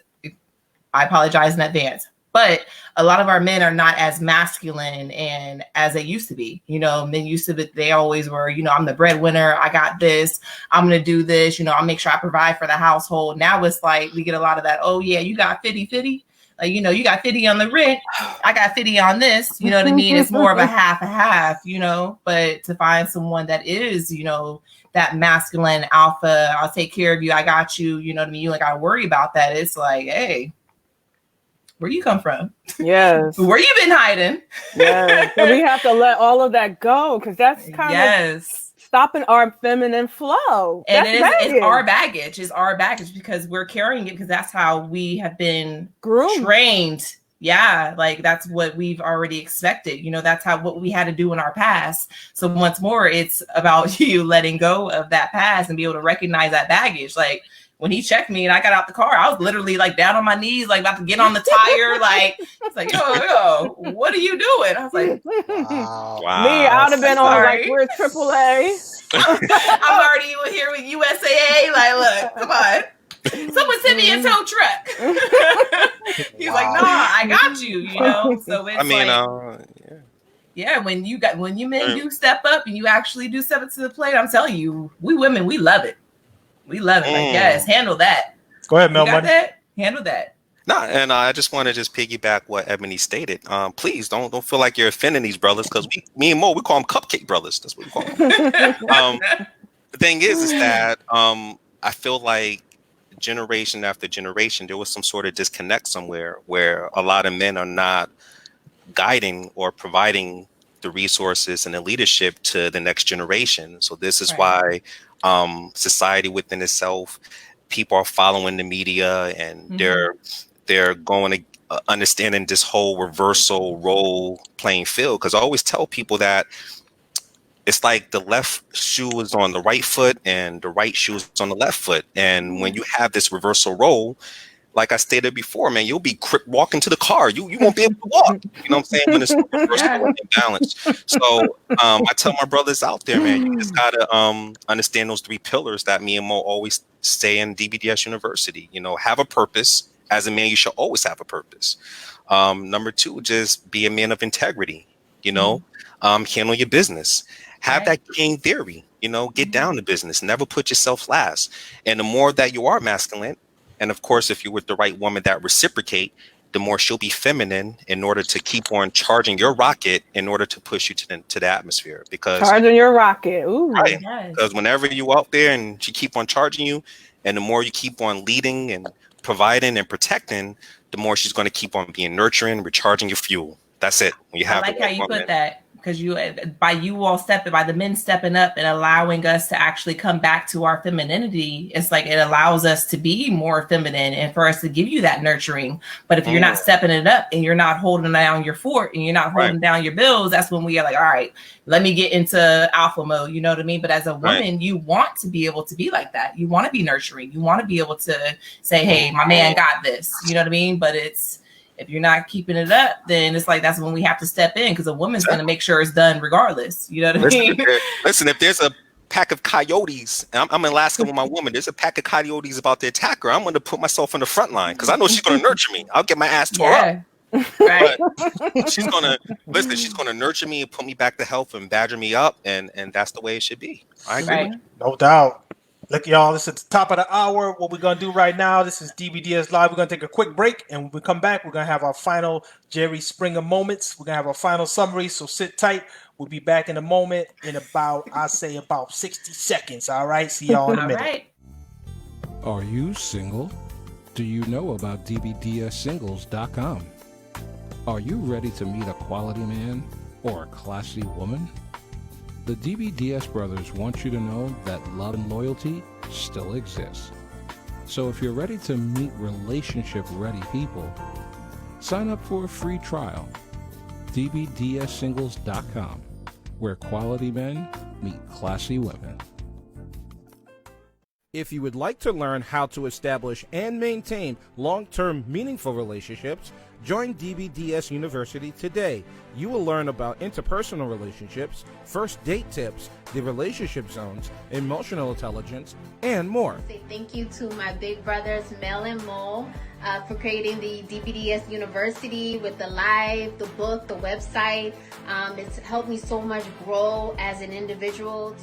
[SPEAKER 5] I apologize in advance. But a lot of our men are not as masculine and as they used to be. You know, men used to be, they always were, you know, I'm the breadwinner. I got this. I'm going to do this. You know, I'll make sure I provide for the household. Now it's like we get a lot of that. Oh, yeah, you got 50-50. Like, you know, you got 50 on the rent. I got 50 on this. You know what I mean? It's more of a half, you know. But to find someone that is, you know, that masculine alpha, I'll take care of you. I got you. You know what I mean? You ain't got to worry about that. It's like, hey, where you come from?
[SPEAKER 6] Yes.
[SPEAKER 5] Where you been hiding?
[SPEAKER 6] Yeah. So we have to let all of that go because that's kind of stopping our feminine flow.
[SPEAKER 5] And it's our baggage. It's our baggage because we're carrying it because that's how we have been trained. Yeah, like that's what we've already expected. You know, that's what we had to do in our past. So once more, it's about you letting go of that past and be able to recognize that baggage. Like when he checked me and I got out the car, I was literally like down on my knees, like about to get on the tire. Like it's like, yo, what are you doing? I was like, wow.
[SPEAKER 6] Me, I would have been on like we're AAA.
[SPEAKER 5] I'm already here with USAA. Like, look, come on. Someone send me a tow truck. He's like, nah, I got you, you know. So it's when you men do step up and you actually do step up to the plate, I'm telling you, we women, we love it. We love it. Like, yes, handle that.
[SPEAKER 3] Go ahead, Mel.
[SPEAKER 5] Handle that.
[SPEAKER 4] No, and I just want to piggyback what Ebony stated. Please don't feel like you're offending these brothers because me and Mo, we call them cupcake brothers. That's what we call them. The thing is that I feel like generation after generation, there was some sort of disconnect somewhere where a lot of men are not guiding or providing the resources and the leadership to the next generation. So this is
[SPEAKER 5] Right.
[SPEAKER 4] why society within itself, people are following the media, and they're going to understanding this whole reversal role playing field. Because I always tell people that it's like the left shoe is on the right foot and the right shoe is on the left foot. And when you have this reversal role, like I stated before, man, you'll be walking to the car. You won't be able to walk. You know what I'm saying? When it's reversal and imbalance. So I tell my brothers out there, man, you just gotta understand those 3 pillars that me and Mo always say in DBDS University. You know, have a purpose. As a man, you should always have a purpose. Number 2, just be a man of integrity. You know, handle your business. Have that king theory. You know, get down to business. Never put yourself last. And the more that you are masculine, and of course, if you're with the right woman that reciprocate, the more she'll be feminine in order to keep on charging your rocket in order to push you to the atmosphere. Because
[SPEAKER 6] Charging your rocket. Ooh.
[SPEAKER 4] right,
[SPEAKER 5] Yes.
[SPEAKER 4] because whenever you out there and she keep on charging you, and the more you keep on leading and providing and protecting, the more she's going to keep on being nurturing, recharging your fuel. That's it. When you
[SPEAKER 5] I
[SPEAKER 4] have
[SPEAKER 5] like
[SPEAKER 4] the
[SPEAKER 5] how
[SPEAKER 4] right
[SPEAKER 5] you
[SPEAKER 4] woman.
[SPEAKER 5] put that, because by the men stepping up and allowing us to actually come back to our femininity, it's like it allows us to be more feminine and for us to give you that nurturing. But if you're not stepping it up and you're not holding down your fort and you're not holding down your bills, that's when we are like, all right, let me get into alpha mode. You know what I mean? But as a woman, you want to be able to be like that. You want to be nurturing. You want to be able to say, hey, my man got this. You know what I mean? But if you're not keeping it up, then it's like that's when we have to step in, because a woman's going to make sure it's done regardless. You know what I mean?
[SPEAKER 4] Listen, if there's a pack of coyotes, and I'm in Alaska with my woman, there's a pack of coyotes about to attack her, I'm going to put myself in the front line because I know she's going to nurture me. I'll get my ass tore up.
[SPEAKER 5] Right.
[SPEAKER 4] But she's going to listen. She's going to nurture me and put me back to health and badger me up, and that's the way it should be. I agree.
[SPEAKER 5] Right.
[SPEAKER 4] With you.
[SPEAKER 3] No doubt. Look, y'all, this is the top of the hour. What we're going to do right now, this is DBDS Live. We're going to take a quick break, and when we come back, we're going to have our final Jerry Springer moments. We're going to have our final summary, so sit tight. We'll be back in a moment in about 60 seconds. All right? See y'all in a minute.
[SPEAKER 5] All right.
[SPEAKER 1] Are you single? Do you know about dbdssingles.com? Are you ready to meet a quality man or a classy woman? The DBDS brothers want you to know that love and loyalty still exists. So if you're ready to meet relationship-ready people, sign up for a free trial. dbdssingles.com, where quality men meet classy women. If you would like to learn how to establish and maintain long-term meaningful relationships, join DBDS University today. You will learn about interpersonal relationships, first date tips, the relationship zones, emotional intelligence, and more.
[SPEAKER 7] Say thank you to my big brothers Mel and Mo for creating the DBDS University with the live, the book, the website. It's helped me so much grow as an individual.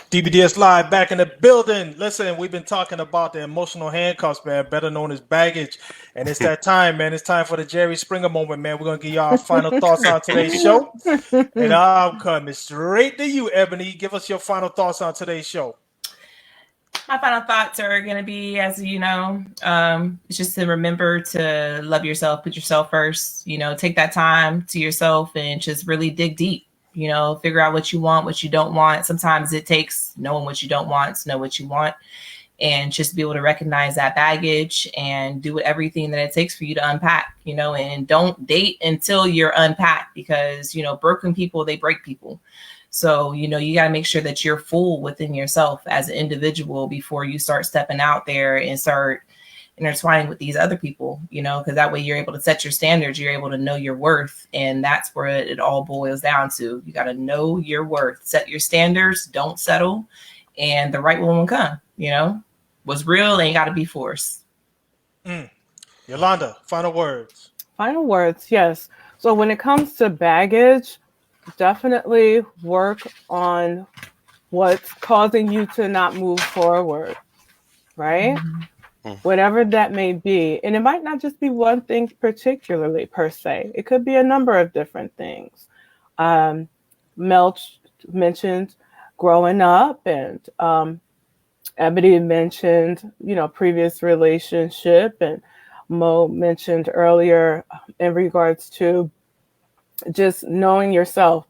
[SPEAKER 3] DBDS Live back in the building. Listen, we've been talking about the emotional handcuffs, man, better known as baggage. And it's that time, man. It's time for the Jerry Springer moment, man. We're going to give y'all our final thoughts on today's show. And I'm coming straight to you, Ebony. Give us your final thoughts on today's show.
[SPEAKER 5] My final thoughts are going to be, as you know, it's just to remember to love yourself, put yourself first, take that time to yourself and just really dig deep. Figure out what you want, what you don't want. Sometimes it takes knowing what you don't want to know what you want, and just be able to recognize that baggage and do everything that it takes for you to unpack, and don't date until you're unpacked, because, broken people, they break people. So, you got to make sure that you're full within yourself as an individual before you start stepping out there and start intertwining with these other people, because that way you're able to set your standards, you're able to know your worth. And that's where it all boils down to. You got to know your worth, set your standards, don't settle, and the right one will come. What's real ain't got to be forced.
[SPEAKER 3] Yolanda, final words.
[SPEAKER 6] Final words, yes. So when it comes to baggage, definitely work on what's causing you to not move forward, right? Mm-hmm. Whatever that may be. And it might not just be one thing particularly per se. It could be a number of different things. Mel mentioned growing up, and Ebony mentioned, previous relationship. And Mo mentioned earlier in regards to just knowing yourself.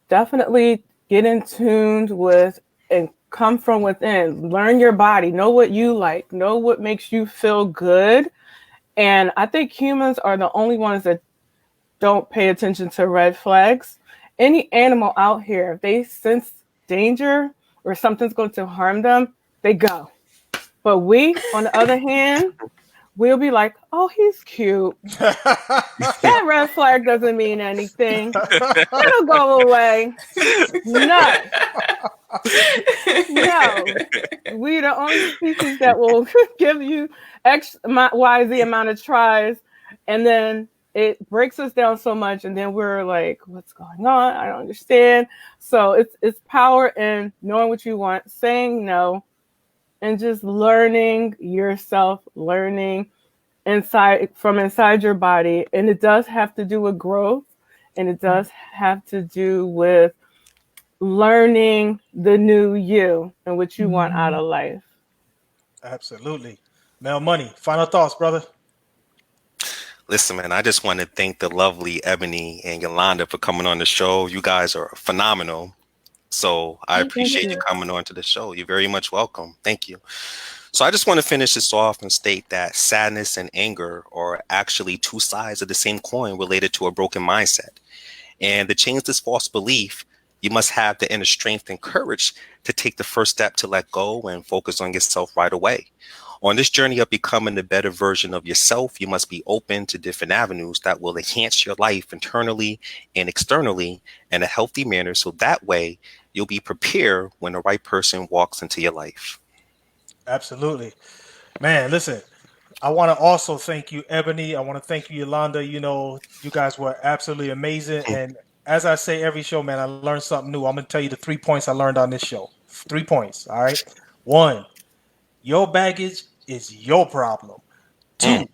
[SPEAKER 6] Definitely get in tuned with and come from within. Learn your body. Know what you like. Know what makes you feel good. And I think humans are the only ones that don't pay attention to red flags. Any animal out here, if they sense danger or something's going to harm them, they go. But we, on the other hand, we'll be like, oh, he's cute. That red flag doesn't mean anything. It'll go away. No. No. We're the only species that will give you YZ amount of tries, and then it breaks us down so much, and then we're like, what's going on? I don't understand. So it's power in knowing what you want, saying no, and just learning yourself, learning inside your body. And it does have to do with growth, and it does have to do with learning the new you and what you want out of life.
[SPEAKER 3] Absolutely. Mel Money, final thoughts, brother.
[SPEAKER 4] Listen, man, I just want to thank the lovely Ebony and Yolanda for coming on the show. You guys are phenomenal. So I appreciate you coming on to the show. You're very much welcome. Thank you. So I just want to finish this off and state that sadness and anger are actually two sides of the same coin related to a broken mindset. And to change this false belief, you must have the inner strength and courage to take the first step to let go and focus on yourself right away. On this journey of becoming the better version of yourself, you must be open to different avenues that will enhance your life internally and externally in a healthy manner. So that way you'll be prepared when the right person walks into your life.
[SPEAKER 3] Absolutely. Man, listen, I want to also thank you, Ebony. I want to thank you, Yolanda. You know, you guys were absolutely amazing. And as I say every show, man, I learned something new. I'm going to tell you the 3 points I learned on this show. 3 points. All right. 1, your baggage is your problem. 2,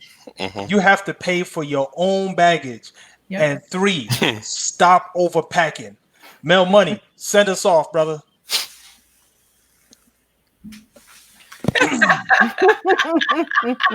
[SPEAKER 3] you have to pay for your own baggage. Yep. And 3, stop overpacking. Mel Money, send us off, brother.